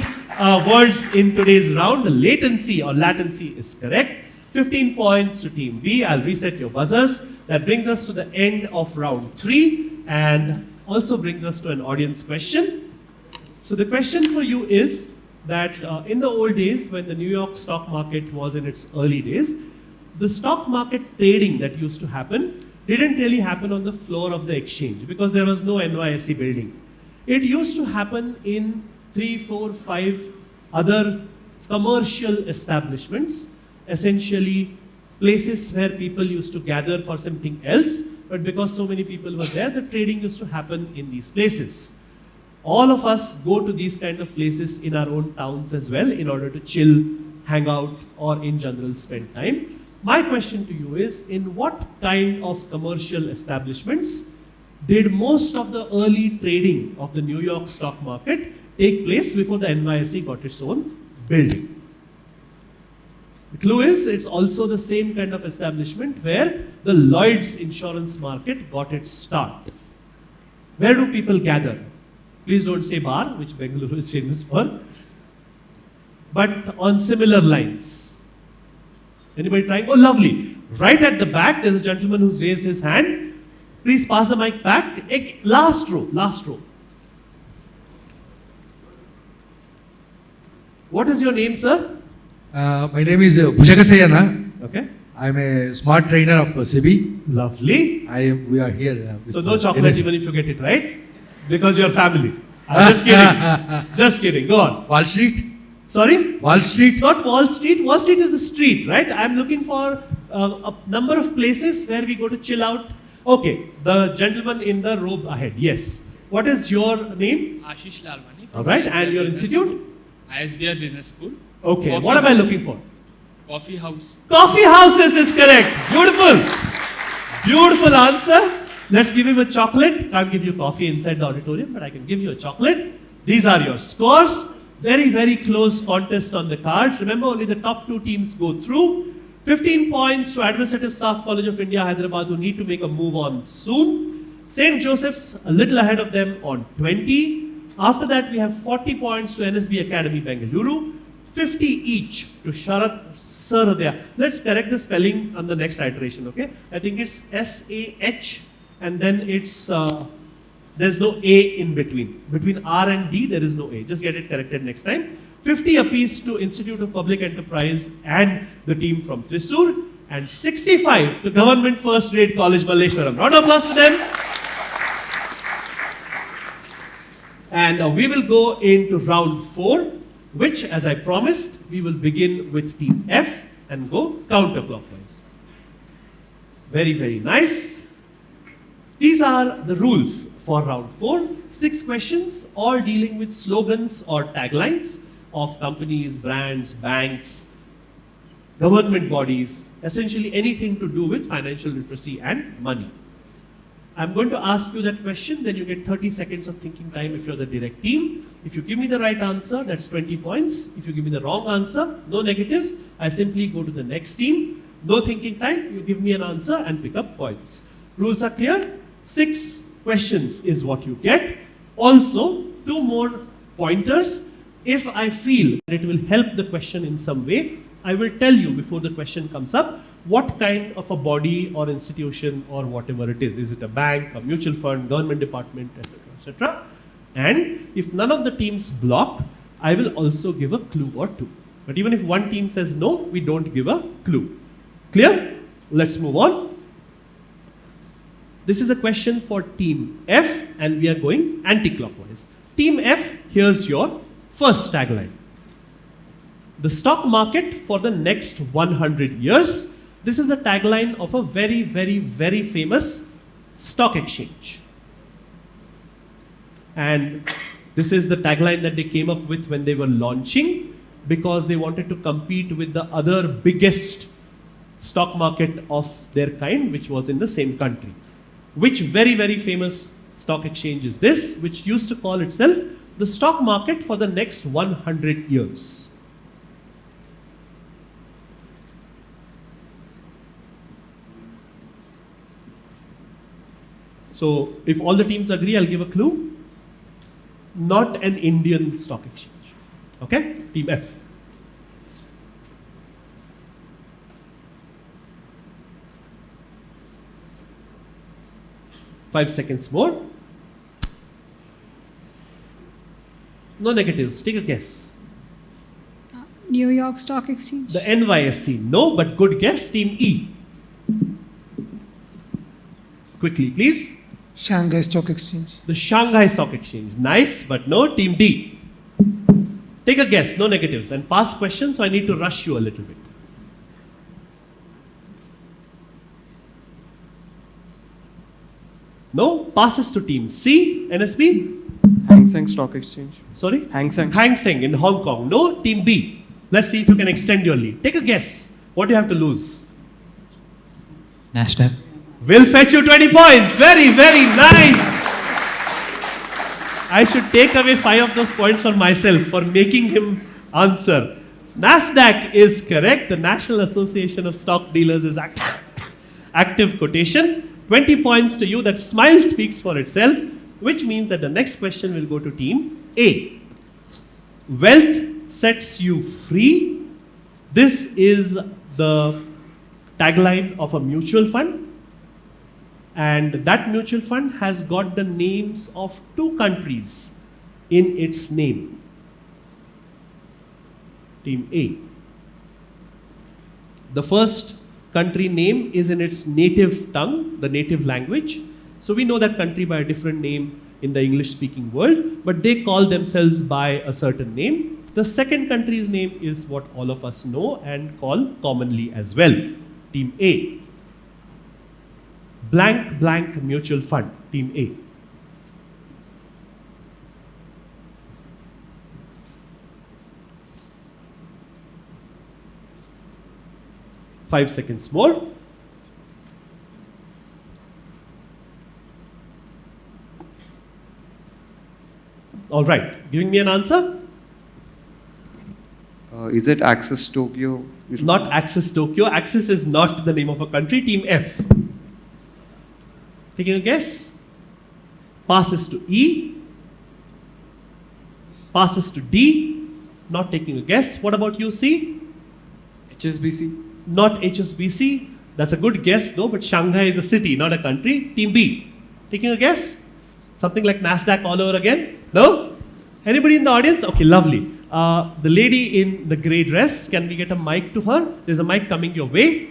words in today's round. Latency or latency is correct. 15 points to team B. I'll reset your buzzers. That brings us to the end of round 3 and also brings us to an audience question. So the question for you is that in the old days when the New York stock market was in its early days, the stock market trading that used to happen didn't really happen on the floor of the exchange because there was no NYSE building. It used to happen in 3, 4, 5 other commercial establishments, essentially places where people used to gather for something else, but because so many people were there, the trading used to happen in these places. All of us go to these kind of places in our own towns as well in order to chill, hang out, or in general spend time. My question to you is, in what kind of commercial establishments did most of the early trading of the New York stock market take place before the NYSE got its own building? The clue is, it's also the same kind of establishment where the Lloyd's insurance market got its start. Where do people gather? Please don't say bar, which Bengaluru is famous for, but on similar lines. Anybody trying? Oh, lovely. Right at the back, there's a gentleman who's raised his hand. Please pass the mic back. Last row, last row. What is your name, sir? My name is Bhujakasayana. Okay. I'm a smart trainer of SEBI. Lovely. We are here. So no chocolate even if you get it right? Because you're family. I'm just kidding. Just kidding. Go on. Wall Street? Sorry? Wall Street? Not Wall Street. Wall Street is the street, right? I'm looking for a number of places where we go to chill out. Okay. The gentleman in the robe ahead. Yes. What is your name? Ashish Lalwani. All right. And your institute? ISBR Business School. Okay. Coffee What am I house. looking for? Coffee house. Coffee house, this is correct. Beautiful. Beautiful answer. Let's give him a chocolate. Can't give you coffee inside the auditorium, but I can give you a chocolate. These are your scores. Very, very close contest on the cards. Remember, only the top 2 teams go through. 15 points to Administrative Staff College of India, Hyderabad, who need to make a move on soon. St. Joseph's, a little ahead of them on 20. After that, we have 40 points to NSB Academy, Bengaluru. 50 each to Sharat Sarodaya. Let's correct the spelling on the next iteration, okay? I think it's S-A-H and then it's, there's no A in between. Between R and D, there is no A. Just get it corrected next time. 50 apiece to Institute of Public Enterprise and the team from Thrissur. And 65 to Government First Grade College, Malleshwaram. Round of applause for them. And we will go into round 4, which, as I promised, we will begin with team F and go counterclockwise. Very, very nice. These are the rules for round 4. 6 questions, all dealing with slogans or taglines of companies, brands, banks, government bodies, essentially anything to do with financial literacy and money. I'm going to ask you that question, then you get 30 seconds of thinking time if you're the direct team. If you give me the right answer, that's 20 points. If you give me the wrong answer, no negatives. I simply go to the next team. No thinking time, you give me an answer and pick up points. Rules are clear. 6 questions is what you get. Also, 2 more pointers. If I feel it will help the question in some way, I will tell you before the question comes up what kind of a body or institution or whatever it is. Is it a bank, a mutual fund, government department, etc., etc. And if none of the teams block, I will also give a clue or two. But even if one team says no, we don't give a clue. Clear? Let's move on. This is a question for Team F and we are going anti-clockwise. Team F, here's your first tagline. The stock market for the next 100 years. This is the tagline of a very, very, very famous stock exchange. And this is the tagline that they came up with when they were launching because they wanted to compete with the other biggest stock market of their kind, which was in the same country. Which very, very famous stock exchange is this, which used to call itself the stock market for the next 100 years? So if all the teams agree, I'll give a clue. Not an Indian stock exchange. Okay? Team F. Five seconds more. No negatives. Take a guess. New York Stock Exchange. The NYSE. No, but good guess. Team E. Quickly, please. Shanghai Stock Exchange. The Shanghai Stock Exchange. Nice, but no. Team D. Take a guess. No negatives. And pass questions, so I need to rush you a little bit. No? Passes to Team C. NSB. Hang Seng Stock Exchange. Sorry? Hang Seng. Hang Seng in Hong Kong. No? Team B. Let's see if you can extend your lead. Take a guess. What do you have to lose? NASDAQ. Will fetch you 20 points. Very, very nice. I should take away 5 of those points for myself for making him answer. NASDAQ is correct. The National Association of Stock Dealers is active quotation. 20 points to you. That smile speaks for itself, which means that the next question will go to Team A. Wealth sets you free. This is the tagline of a mutual fund. And that mutual fund has got the names of 2 countries in its name. Team A. The first country name is in its native tongue, the native language. So we know that country by a different name in the English-speaking world, but they call themselves by a certain name. The second country's name is what all of us know and call commonly as well. Team A. Blank, blank mutual fund. Team A. Five seconds more. All right, giving me an answer? Is it Axis Tokyo? Not Axis Tokyo. Axis is not the name of a country. Team F. Taking a guess? Passes to E. Passes to D. Not taking a guess. What about you, C? HSBC. Not HSBC. That's a good guess though, but Shanghai is a city, not a country. Team B. Taking a guess? Something like NASDAQ all over again? No? Anybody in the audience? Okay, lovely. The lady in the grey dress, can we get a mic to her? There's a mic coming your way.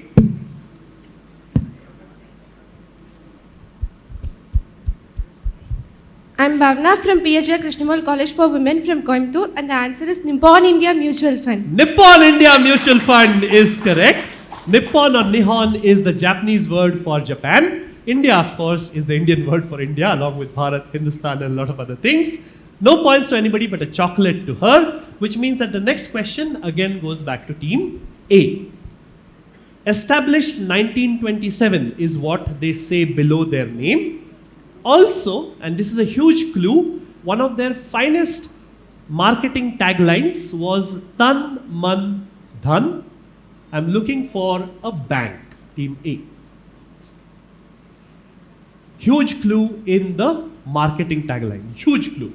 I'm Bhavna from PHR Krishnamal College for Women from Coimbatore, and the answer is Nippon India Mutual Fund. Nippon India Mutual Fund is correct. Nippon or Nihon is the Japanese word for Japan. India, of course, is the Indian word for India, along with Bharat, Hindustan, and a lot of other things. No points to anybody but a chocolate to her, which means that the next question again goes back to Team A. Established 1927 is what they say below their name. Also, and this is a huge clue, one of their finest marketing taglines was Tan Man Dhan. I'm looking for a bank. Team A. Huge clue in the marketing tagline. Huge clue.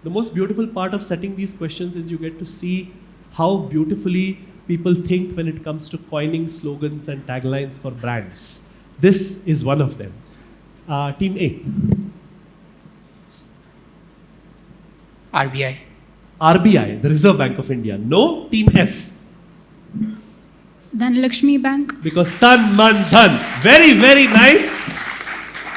The most beautiful part of setting these questions is you get to see how beautifully people think when it comes to coining slogans and taglines for brands. This is one of them. Team A. RBI. RBI, the Reserve Bank of India. No. Team F. Dhanlakshmi Bank. Because Tan Man Dhan. Very, very nice.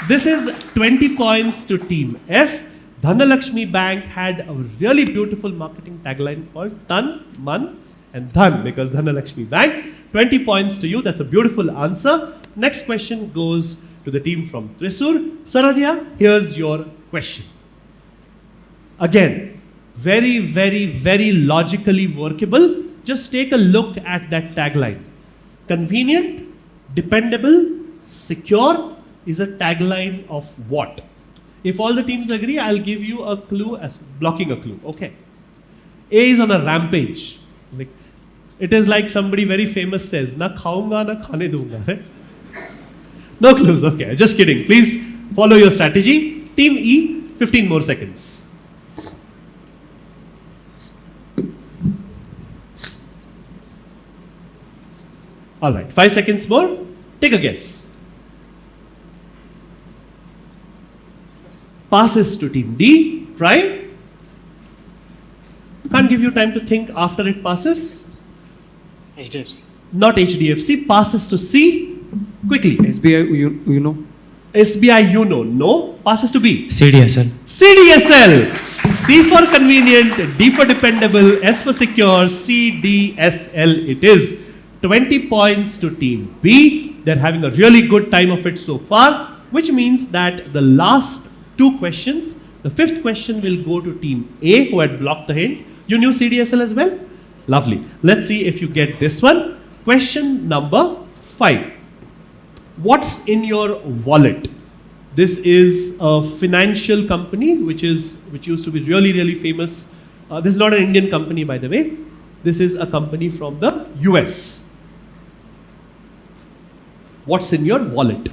This is 20 points to Team F. Dhanalakshmi Bank had a really beautiful marketing tagline called Tan, Man and Dhan, because Dhanalakshmi Bank. 20 points to you. That's a beautiful answer. Next question goes to the team from Thrissur. Saradhya, here's your question. Again, very, very, very logically workable. Just take a look at that tagline. Convenient, dependable, secure is a tagline of what? If all the teams agree, I'll give you a clue as blocking a clue. Okay. A is on a rampage. Like, it is like somebody very famous says, na khaunga na khane dunga, right? No clues. Okay, just kidding. Please follow your strategy. Team E, 15 more seconds. All right, 5 seconds more. Take a guess. Passes to team D. Try. Can't give you time to think after it passes. HDFC. Not HDFC. Passes to C. Quickly. SBI, you know. SBI, you know. No. Passes to B. CDSL. CDSL. C for convenient, D for dependable, S for secure, CDSL it is. 20 points to team B. They're having a really good time of it so far, which means that the last 2 questions, the 5th question will go to team A, who had blocked the hint. You knew CDSL as well? Lovely. Let's see if you get this one. Question number 5. What's in your wallet? This is a financial company which used to be really, really famous. This is not an Indian company, by the way. This is a company from the US. What's in your wallet?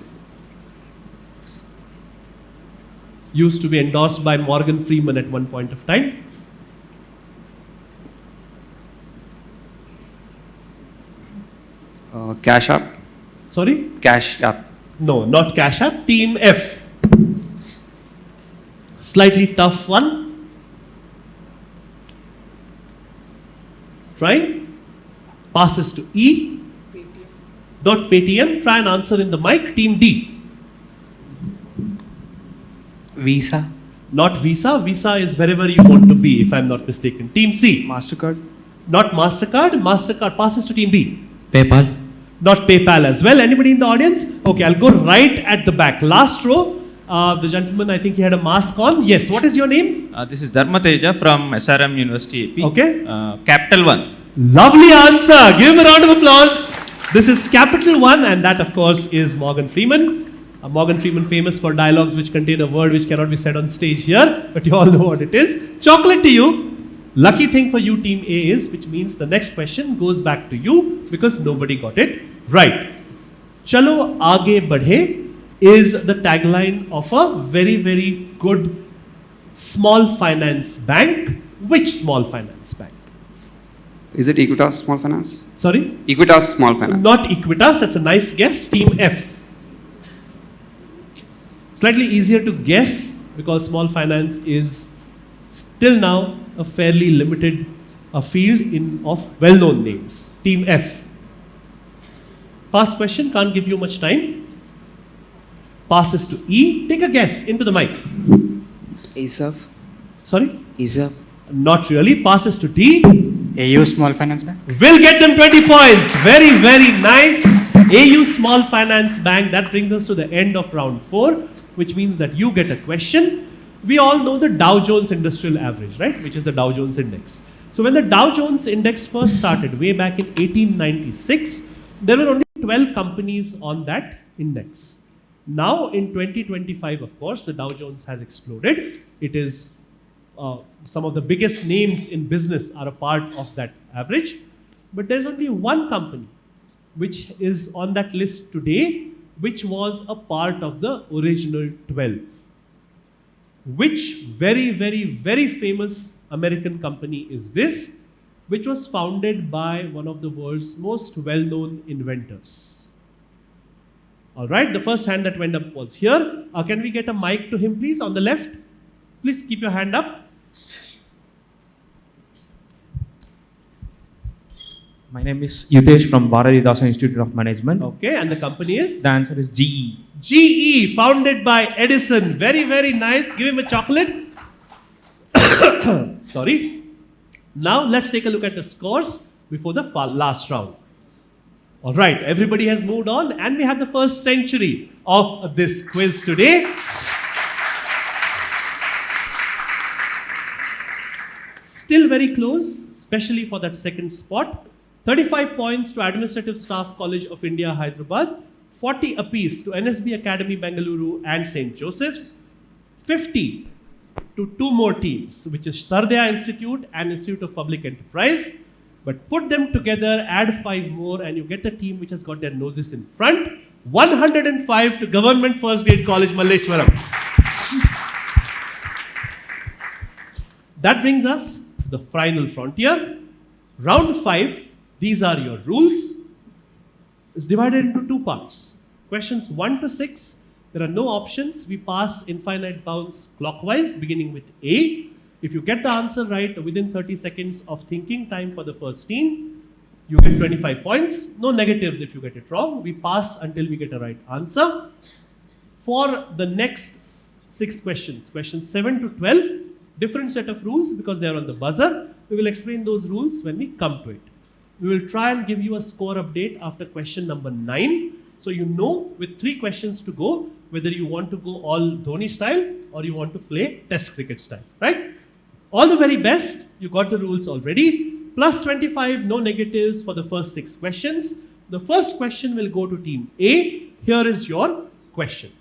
Used to be endorsed by Morgan Freeman at one point of time. Cash App. Sorry? Cash App. No, not Cash App. Team F. Slightly tough one. Try. Passes to E. Not Paytm. Try and answer in the mic. Team D. Visa. Not Visa. Visa is wherever you want to be, if I'm not mistaken. Team C. MasterCard. Not MasterCard. MasterCard passes to Team B. PayPal. Not PayPal as well. Anybody in the audience? Okay, I'll go right at the back. Last row. The gentleman, I think he had a mask on. Yes, what is your name? This is Dharmateja from SRM University AP. Okay. Capital One. Lovely answer. Give him a round of applause. This is Capital One, and that, of course, is Morgan Freeman. Morgan Freeman famous for dialogues which contain a word which cannot be said on stage here, but you all know what it is. Chocolate to you. Lucky thing for you, Team A, is, which means the next question goes back to you because nobody got it right. Chalo aage badhe is the tagline of a very, very good small finance bank. Which small finance bank? Is it Equitas Small Finance? Sorry? Equitas Small Finance. Not Equitas, that's a nice guess. Team F. Slightly easier to guess because small finance is still now a fairly limited field of well-known names. Team F. Past question, can't give you much time. Passes to E. Take a guess into the mic. ESAF. Sorry? ESAF. Not really. Passes to D. AU Small Finance Bank. Will get them 20 points. Very, very nice. AU Small Finance Bank. That brings us to the end of round 4, which means that you get a question. We all know the Dow Jones Industrial Average, right? Which is the Dow Jones Index. So when the Dow Jones Index first started, way back in 1896, there were only 12 companies on that index. Now in 2025, of course, the Dow Jones has exploded. It is some of the biggest names in business are a part of that average. But there's only one company which is on that list today, which was a part of the original 12. Which very famous American company is this, which was founded by one of the world's most well-known inventors? All right, the first hand that went up was here. Can we get a mic to him, please, on the left? Please keep your hand up. My name is Yutesh from Bharatidasa Institute of Management. Okay, and the company is? The answer is GE. GE, founded by Edison. Very nice. Give him a chocolate. Sorry. Now let's take a look at the scores before the last round. All right, everybody has moved on, and we have the first century of this quiz today. Still very close, especially for that second spot. 35 points to Administrative Staff College of India, Hyderabad. 40 apiece to NSB Academy, Bengaluru and St. Joseph's. 50 to two more teams, which is Sardaya Institute and Institute of Public Enterprise. But put them together, add 5 more, and you get a team which has got their noses in front. 105 to Government First Grade College, Malleshwaram. That brings us to the final frontier. Round 5, these are your rules. It's divided into 2 parts. Questions 1 to 6, there are no options. We pass infinite bounds clockwise, beginning with A. If you get the answer right within 30 seconds of thinking time for the first team, you get 25 points. No negatives if you get it wrong. We pass until we get a right answer. For the next 6 questions, questions 7 to 12, different set of rules because they are on the buzzer. We will explain those rules when we come to it. We will try and give you a score update after question number 9. So you know with 3 questions to go, whether you want to go all Dhoni style or you want to play test cricket style, right? All the very best. You got the rules already. Plus 25, no negatives for the first 6 questions. The first question will go to team A. Here is your question.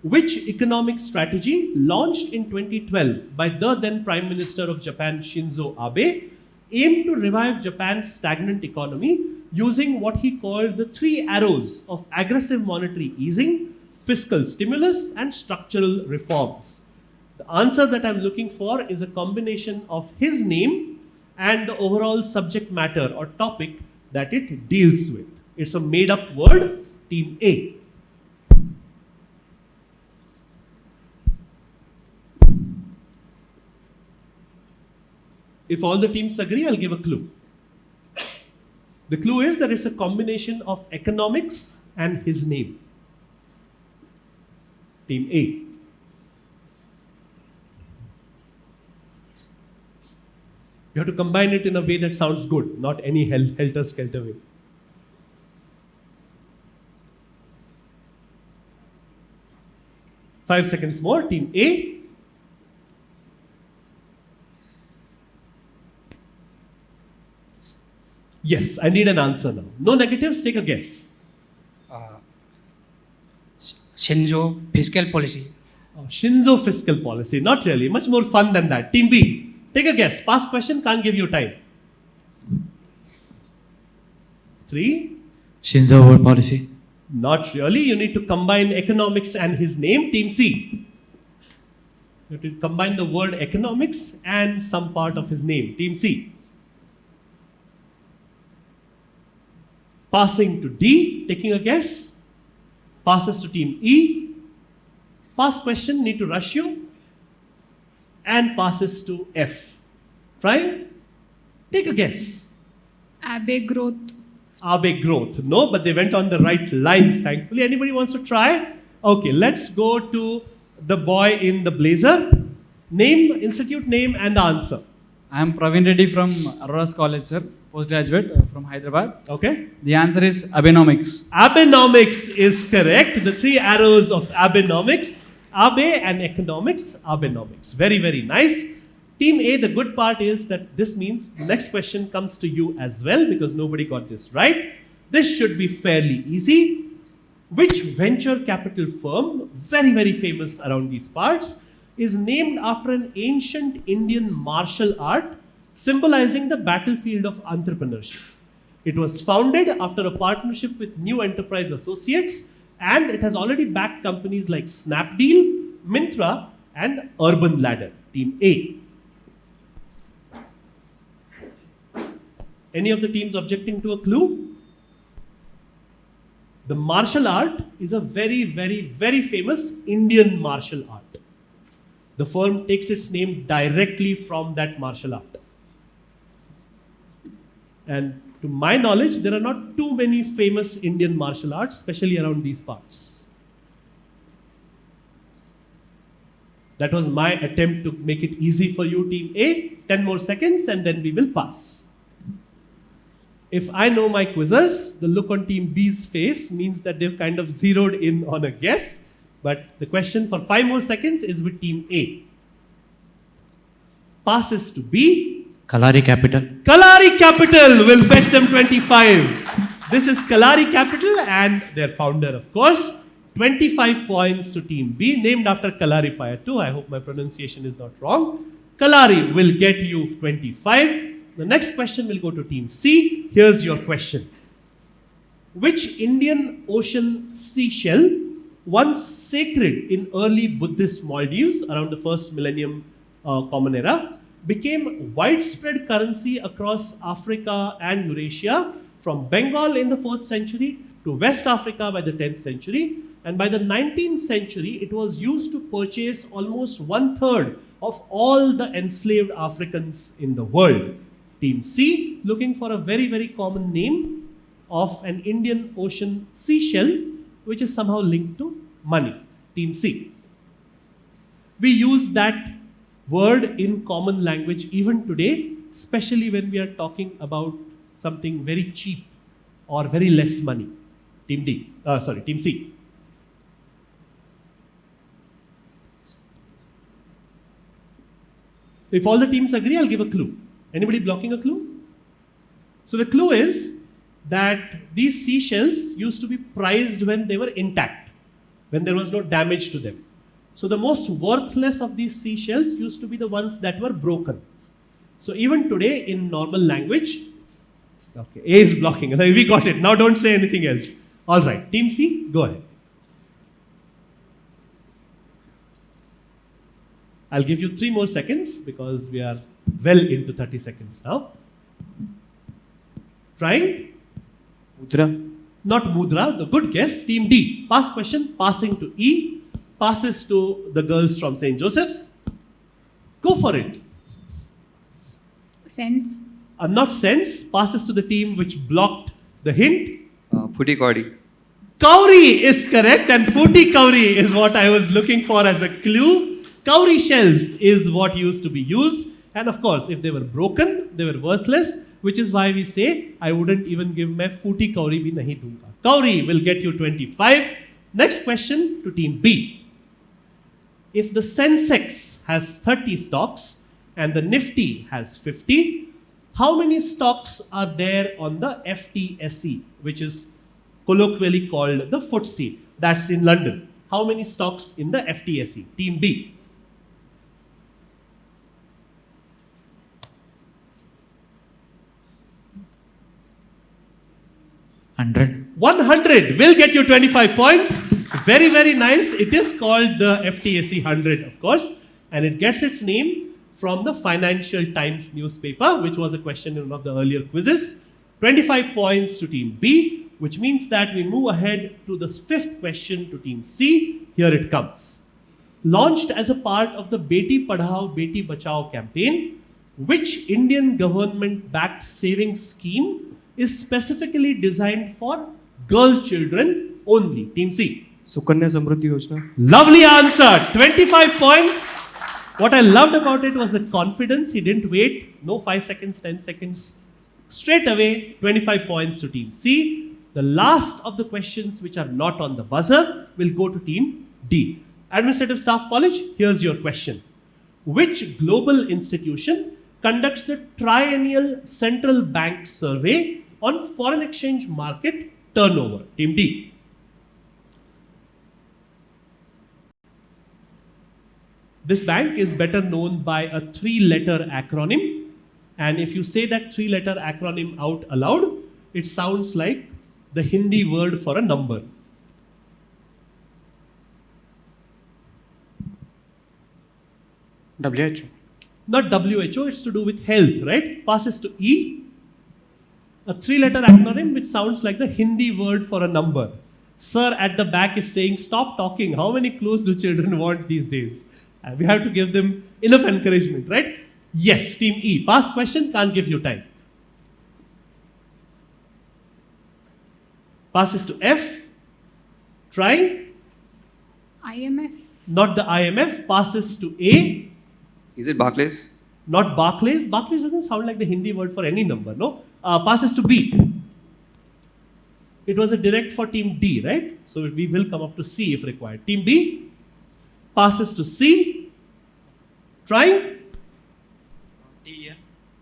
Which economic strategy launched in 2012 by the then Prime Minister of Japan, Shinzo Abe, aimed to revive Japan's stagnant economy using what he called the 3 arrows of aggressive monetary easing, fiscal stimulus, and structural reforms? The answer that I'm looking for is a combination of his name and the overall subject matter or topic that it deals with. It's a made-up word, team A. If all the teams agree, I'll give a clue. The clue is that it's a combination of economics and his name. Team A. You have to combine it in a way that sounds good, not any helter-skelter way. Five seconds more, team A. Yes, I need an answer now. No negatives, take a guess. Shinzo fiscal policy. Oh, Shinzo fiscal policy, not really, much more fun than that. Team B, take a guess. Past question, can't give you time. 3. Shinzo world policy. Not really, you need to combine economics and his name. Team C. You have to combine the word economics and some part of his name. Team C. Passing to D, taking a guess. Passes to team E. Past question, need to rush you. And passes to F. Right? Take a guess. Abe growth. Abe growth. No, but they went on the right lines, thankfully. Anybody wants to try? Okay, let's go to the boy in the blazer. Name, institute name and the answer. I am Praveen Reddy from Aurora's College, sir. Postgraduate from Hyderabad. Okay. The answer is Abenomics. Abenomics is correct. The 3 arrows of Abenomics. Abe and economics, Abenomics. Very, very nice. Team A, the good part is that this means the next question comes to you as well because nobody got this right. This should be fairly easy. Which venture capital firm, very, very famous around these parts, is named after an ancient Indian martial art symbolizing the battlefield of entrepreneurship? It was founded after a partnership with New Enterprise Associates, and it has already backed companies like Snapdeal, Myntra, and urban ladder. Team A. Any of the teams objecting to a clue? The martial art is a very, very, very famous Indian martial art. The firm takes its name directly from that martial art. And to my knowledge, there are not too many famous Indian martial arts, especially around these parts. That was my attempt to make it easy for you, Team A. 10 more seconds and then we will pass. If I know my quizzers, the look on Team B's face means that they've kind of zeroed in on a guess. But the question for 5 more seconds is with Team A. Passes to B. Kalari Capital. Kalari Capital will fetch them 25. This is Kalari Capital and their founder, of course. 25 points to Team B, named after Kalari Payattu. I hope my pronunciation is not wrong. Kalari will get you 25. The next question will go to Team C. Here's your question. Which Indian Ocean seashell, once sacred in early Buddhist Maldives around the first millennium Common Era, became widespread currency across Africa and Eurasia, from Bengal in the 4th century to West Africa by the 10th century, and by the 19th century it was used to purchase almost 1/3 of all the enslaved Africans in the world. Team C looking for a very, very common name of an Indian Ocean seashell which is somehow linked to money. Team C. We use that word in common language even today, especially when we are talking about something very cheap or very less money. Team Team C. If all the teams agree, I'll give a clue. Anybody blocking a clue? So the clue is that these seashells used to be prized when they were intact, when there was no damage to them. So the most worthless of these seashells used to be the ones that were broken. So even today in normal language, okay, A is blocking. We got it. Now don't say anything else. All right, Team C, go ahead. I'll give you 3 more seconds because we are well into 30 seconds now. Trying? Mudra. Not Mudra, the good guess. Team D, pass question, passing to E. Passes to the girls from St. Joseph's. Go for it. Sense. Not sense. Passes to the team which blocked the hint. Putti Kauri. Kauri is correct, and Putti Kauri is what I was looking for as a clue. Kauri shells is what used to be used. And of course, if they were broken, they were worthless, which is why we say, I wouldn't even give my Putti Kauri bhi nahi dunga. Kauri will get you 25. Next question to Team B. If the Sensex has 30 stocks and the Nifty has 50, how many stocks are there on the FTSE, which is colloquially called the FTSE? That's in London. How many stocks in the FTSE? Team B. $100. 100 will get you 25 points. Very, very nice. It is called the FTSE 100, of course, and it gets its name from the Financial Times newspaper, which was a question in one of the earlier quizzes. 25 points to Team B, which means that we move ahead to the 5th question to Team C. Here it comes. Launched as a part of the Beti Padhao, Beti Bachao campaign, which Indian government-backed savings scheme is specifically designed for girl children only? Team C. Sukanya Samruddhi Yojana. Lovely answer. 25 points. What I loved about it was the confidence. He didn't wait. No 5 seconds, 10 seconds. Straight away, 25 points to Team C. The last of the questions which are not on the buzzer will go to Team D. Administrative Staff College, here's your question. Which global institution conducts the triennial central bank survey on foreign exchange market turnover? Team D. This bank is better known by a 3-letter acronym, and if you say that 3-letter acronym out aloud, it sounds like the Hindi word for a number. WHO. Not WHO, it's to do with health, right? Passes to E, a 3-letter acronym which sounds like the Hindi word for a number. Sir at the back is saying, stop talking. How many clues do children want these days? We have to give them enough encouragement, right? Yes, team E. Pass question, can't give you time. Passes to F. Try. IMF. Not the IMF. Passes to A. Is it Barclays? Not Barclays. Barclays doesn't sound like the Hindi word for any number, no? Passes to B. It was a direct for team D, right? So we will come up to C if required. Team B passes to C. Trying? TEN.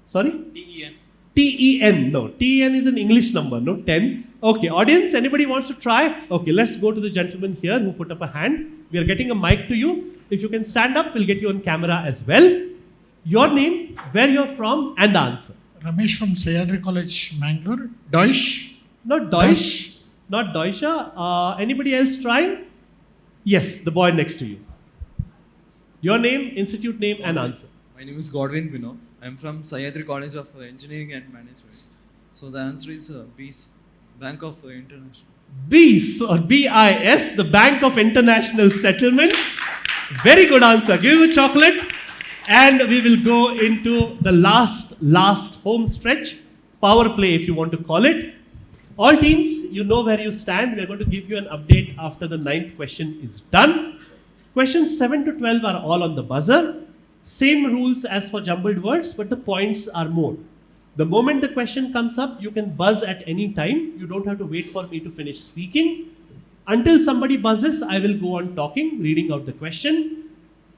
Sorry? TEN. TEN. No, TEN is an English number, no? 10. Okay, audience, anybody wants to try? Okay, let's go to the gentleman here who put up a hand. We are getting a mic to you. If you can stand up, we'll get you on camera as well. Your name, where you're from, and the answer. Ramesh from Symbiosis College, Bangalore. Deutsch. Not Deutsch. Not Deutsche. Anybody else trying? Yes, the boy next to you. Your name, institute name, and answer. My name is Godwin Bino. I am from Symbiosis College of Engineering and Management. So the answer is BIS, Bank of International. BIS or BIS, the Bank of International Settlements. Very good answer. Give him a chocolate. And we will go into the last home stretch. Power play, if you want to call it. All teams, you know where you stand. We are going to give you an update after the 9th question is done. Questions 7 to 12 are all on the buzzer. Same rules as for jumbled words, but the points are more. The moment the question comes up, you can buzz at any time. You don't have to wait for me to finish speaking. Until somebody buzzes, I will go on talking, reading out the question.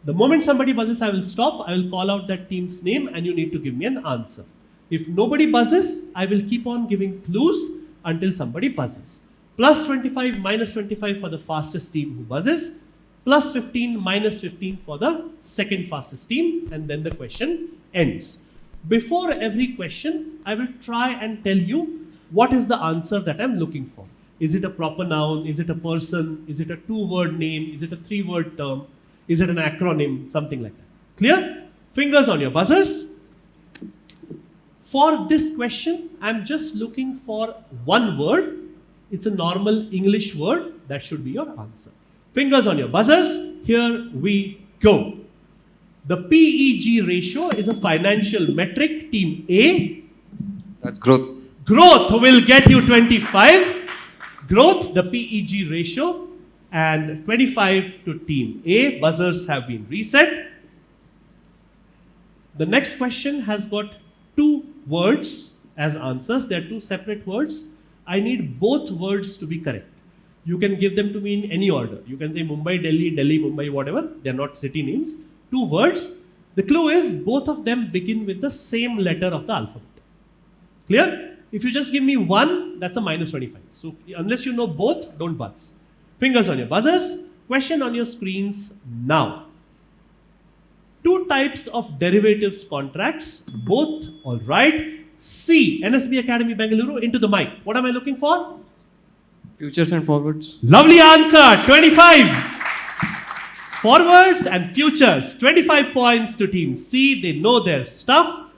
The moment somebody buzzes, I will stop. I will call out that team's name and you need to give me an answer. If nobody buzzes, I will keep on giving clues until somebody buzzes. Plus 25, minus 25 for the fastest team who buzzes. Plus 15, minus 15 for the second fastest team. And then the question ends. Before every question, I will try and tell you what is the answer that I'm looking for. Is it a proper noun? Is it a person? Is it a 2-word name? Is it a 3-word term? Is it an acronym? Something like that. Clear? Fingers on your buzzers. For this question, I'm just looking for one word. It's a normal English word. That should be your answer. Fingers on your buzzers. Here we go. The PEG ratio is a financial metric. Team A. That's growth. Growth will get you 25. Growth, the PEG ratio. And 25 to team A. Buzzers have been reset. The next question has got 2 words as answers. They are 2 separate words. I need both words to be correct. You can give them to me in any order. You can say Mumbai, Delhi, Delhi, Mumbai, whatever. They are not city names. 2 words. The clue is both of them begin with the same letter of the alphabet. Clear? If you just give me one, that's a minus 25. So unless you know both, don't buzz. Fingers on your buzzers. Question on your screens now. 2 types of derivatives contracts, both all right. C, NSB Academy Bengaluru, into the mic. What am I looking for? Futures and forwards. Lovely answer, 25. Forwards and futures, 25 points to team C. They know their stuff.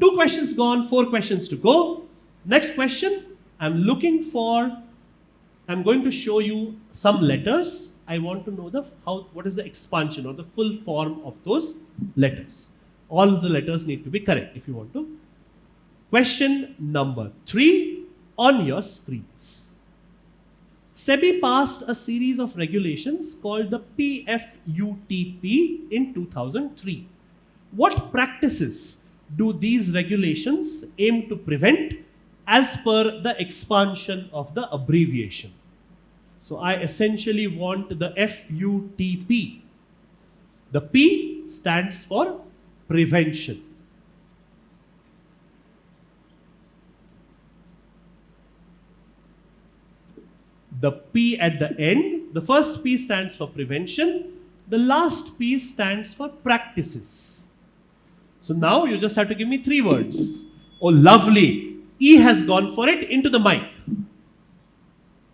2 questions gone, 4 questions to go. Next question, I'm going to show you some letters. I want to know what is the expansion or the full form of those letters. All the letters need to be correct if you want to. Question number 3 on your screens. SEBI passed a series of regulations called the PFUTP in 2003. What practices do these regulations aim to prevent as per the expansion of the abbreviation? So I essentially want the FUTP. The P stands for prevention. The P at the end, the first P stands for prevention. The last P stands for practices. So now you just have to give me 3 words. Oh, lovely. E has gone for it. Into the mic.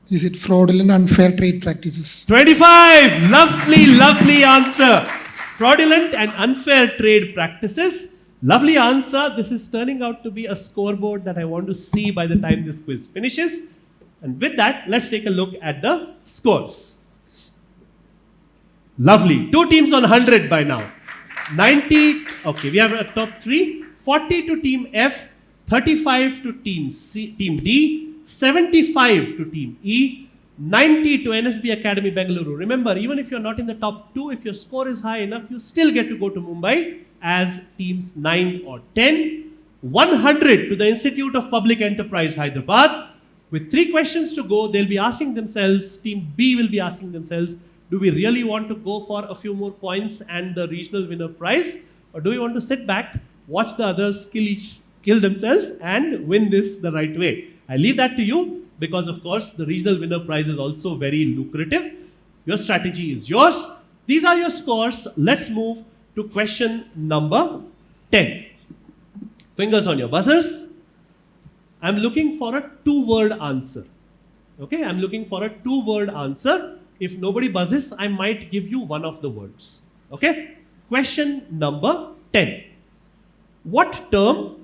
Is it fraudulent unfair trade practices? 25. Lovely, lovely answer. fraudulent and unfair trade practices. Lovely answer. This is turning out to be a scoreboard that I want to see by the time this quiz finishes. And with that, let's take a look at the scores. Lovely. 2 teams on 100 by now. 90, okay, we have a top 3. 40 to team F, 35 to team D, 75 to team E, 90 to NSB Academy Bengaluru. Remember, even if you're not in the top 2, if your score is high enough, you still get to go to Mumbai as teams 9 or 10. 100 to the Institute of Public Enterprise Hyderabad. With 3 questions to go, they'll be asking themselves, team B will be asking themselves, do we really want to go for a few more points and the regional winner prize? Or do we want to sit back, watch the others kill themselves and win this the right way? I leave that to you because, of course, the regional winner prize is also very lucrative. Your strategy is yours. These are your scores. Let's move to question number 10. Fingers on your buzzers. I'm looking for a 2-word answer. Okay, I'm looking for a 2-word answer. If nobody buzzes, I might give you one of the words. Okay? Question number 10. What term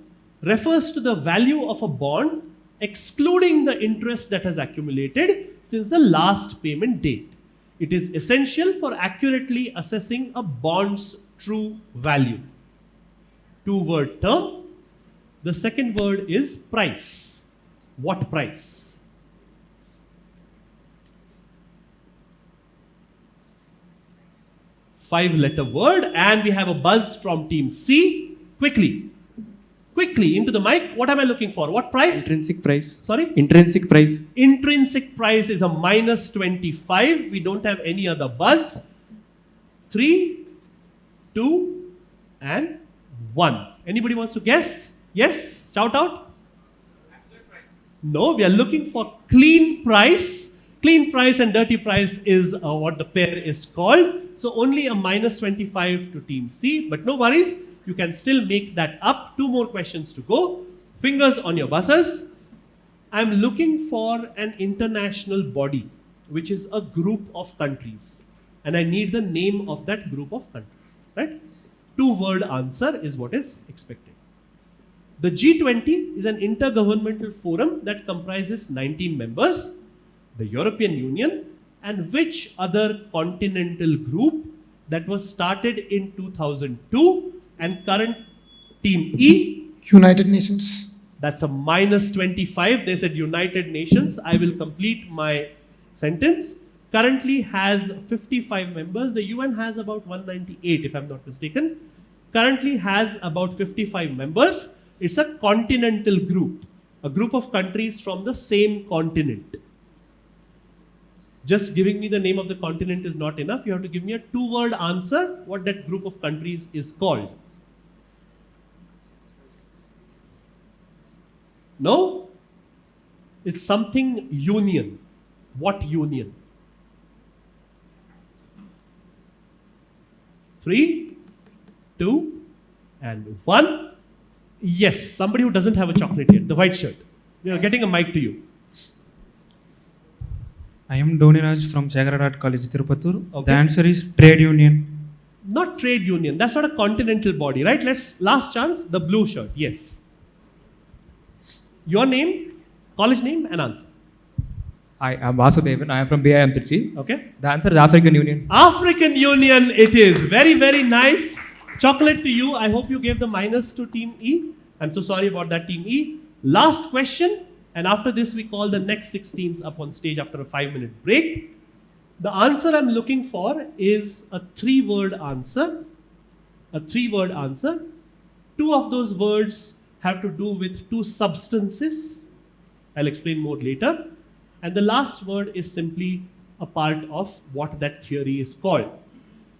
refers to the value of a bond excluding the interest that has accumulated since the last payment date? It is essential for accurately assessing a bond's true value. 2-word term. The second word is price. What price? 5-letter word, and we have a buzz from team C. Quickly into the mic. What am I looking for? What price? Intrinsic price. Sorry? Intrinsic price. Intrinsic price is a minus 25. We don't have any other buzz. 3, 2, and 1. Anybody wants to guess? Yes? Shout out. No, we are looking for clean price. Clean price and dirty price is what the pair is called. So only a minus 25 to team C, but no worries. You can still make that up. 2 more questions to go. Fingers on your buzzers. I'm looking for an international body, which is a group of countries. And I need the name of that group of countries, right? 2-word answer is what is expected. The G20 is an intergovernmental forum that comprises 19 members, the European Union, and which other continental group that was started in 2002 and current team E? United Nations. That's a minus 25. They said United Nations. I will complete my sentence. Currently has 55 members. The UN has about 198 if I'm not mistaken. Currently has about 55 members. It's a continental group, a group of countries from the same continent. Just giving me the name of the continent is not enough. You have to give me a 2-word answer what that group of countries is called. No? It's something union. What union? 3, 2, and 1. Yes, somebody who doesn't have a chocolate yet. The white shirt. We are getting a mic to you. I am Doniraj from Chagaradat College, Tirupatur. Okay. The answer is trade union. Not trade union. That's not a continental body, right? Last chance, the blue shirt. Yes. Your name, college name, and answer. I am Vasudevan. I am from BIM Trichy. Okay. The answer is African Union. African Union it is. Very, very nice. Chocolate to you. I hope you gave the minus to team E. I'm so sorry about that, team E. Last question. And after this, we call the next 6 teams up on stage after a 5-minute break. The answer I'm looking for is a 3-word answer. A 3-word answer. 2 of those words have to do with 2 substances. I'll explain more later. And the last word is simply a part of what that theory is called.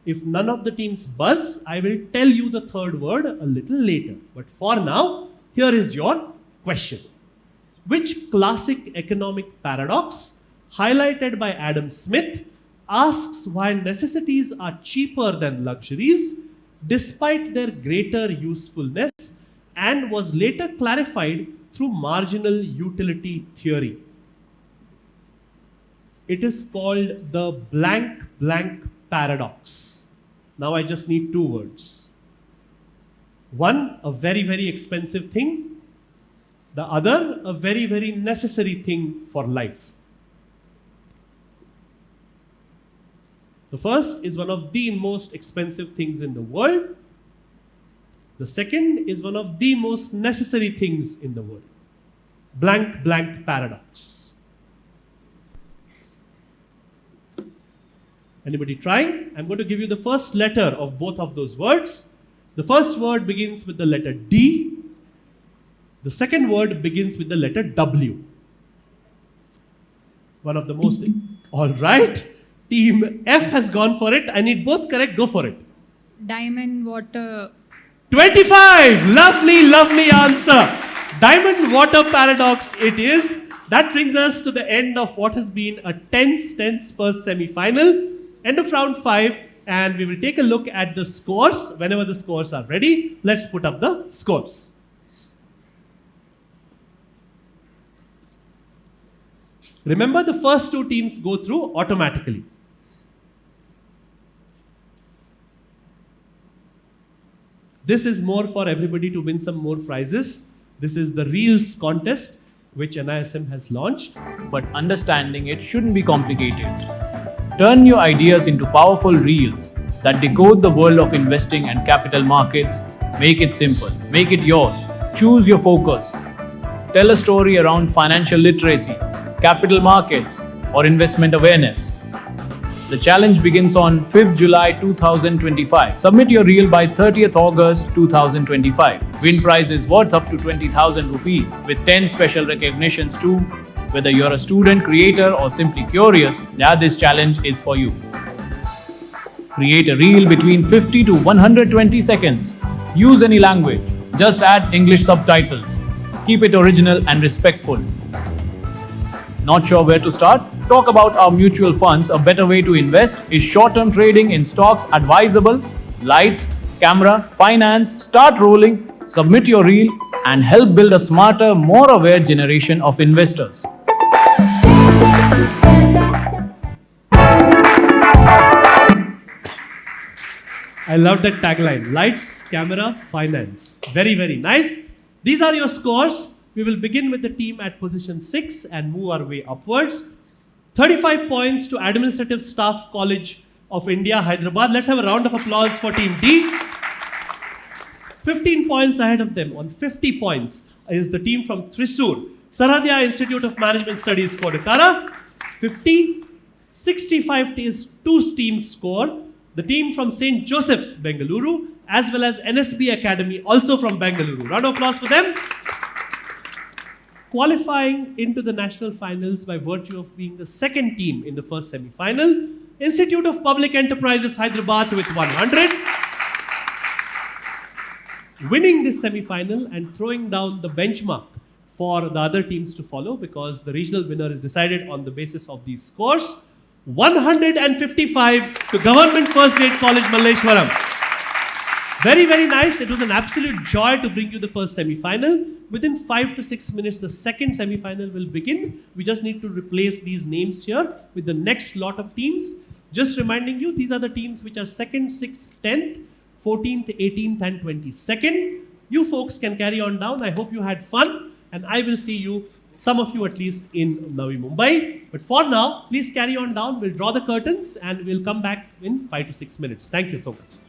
If none of the teams buzz, I will tell you the 3rd word a little later. But for now, here is your question. Which classic economic paradox, highlighted by Adam Smith, asks why necessities are cheaper than luxuries despite their greater usefulness, and was later clarified through marginal utility theory? It is called the blank paradox. Now I just need 2 words. One, a very, very expensive thing. The other, a very, very necessary thing for life. The first is one of the most expensive things in the world. The second is one of the most necessary things in the world. Blank, blank paradox. Anybody trying? I'm going to give you the first letter of both of those words. The first word begins with the letter D. The second word begins with the letter W. One of the most... All right. Team F has gone for it. I need both correct. Go for it. Diamond, water. 25. Lovely, lovely answer. Diamond water paradox it is. That brings us to the end of what has been a tense first semi-final. End of round 5. And we will take a look at the scores. Whenever the scores are ready, let's put up the scores. Remember, the first 2 teams go through automatically. This is more for everybody to win some more prizes. This is the Reels contest which NISM has launched. But understanding it shouldn't be complicated. Turn your ideas into powerful reels that decode the world of investing and capital markets. Make it simple. Make it yours. Choose your focus. Tell a story around financial literacy, capital markets, or investment awareness. The challenge begins on 5th July 2025. Submit your reel by 30th August 2025. Win prizes worth up to 20,000 rupees with 10 special recognitions too. Whether you're a student, creator, or simply curious, this challenge is for you. Create a reel between 50 to 120 seconds. Use any language. Just add English subtitles. Keep it original and respectful. Not sure where to start? Talk about our mutual funds. A better way to invest is short-term trading in stocks advisable. Lights, camera, finance, start rolling, submit your reel, and help build a smarter, more aware generation of investors. I love that tagline. Lights, camera, finance. Very, very nice. These are your scores. We will begin with the team at position 6 and move our way upwards. 35 points to Administrative Staff College of India, Hyderabad. Let's have a round of applause for Team D. 15 points ahead of them on 50 points is the team from Thrissur, Sarhadya Institute of Management Studies, Kodakara. 50. 65 is 2 teams score. The team from St. Joseph's, Bengaluru, as well as NSB Academy, also from Bengaluru. Round of applause for them. Qualifying into the national finals by virtue of being the second team in the first semi-final, Institute of Public Enterprises, Hyderabad with 100. Winning this semi-final and throwing down the benchmark for the other teams to follow, because the regional winner is decided on the basis of these scores. 155 to Government First Grade College, Malleshwaram. Very, very nice. It was an absolute joy to bring you the first semi-final. Within 5 to 6 minutes, the second semi-final will begin. We just need to replace these names here with the next lot of teams. Just reminding you, these are the teams which are 2nd, 6th, 10th, 14th, 18th, and 22nd. You folks can carry on down. I hope you had fun, and I will see you, some of you at least, in Navi Mumbai. But for now, please carry on down. We'll draw the curtains, and we'll come back in 5 to 6 minutes. Thank you so much.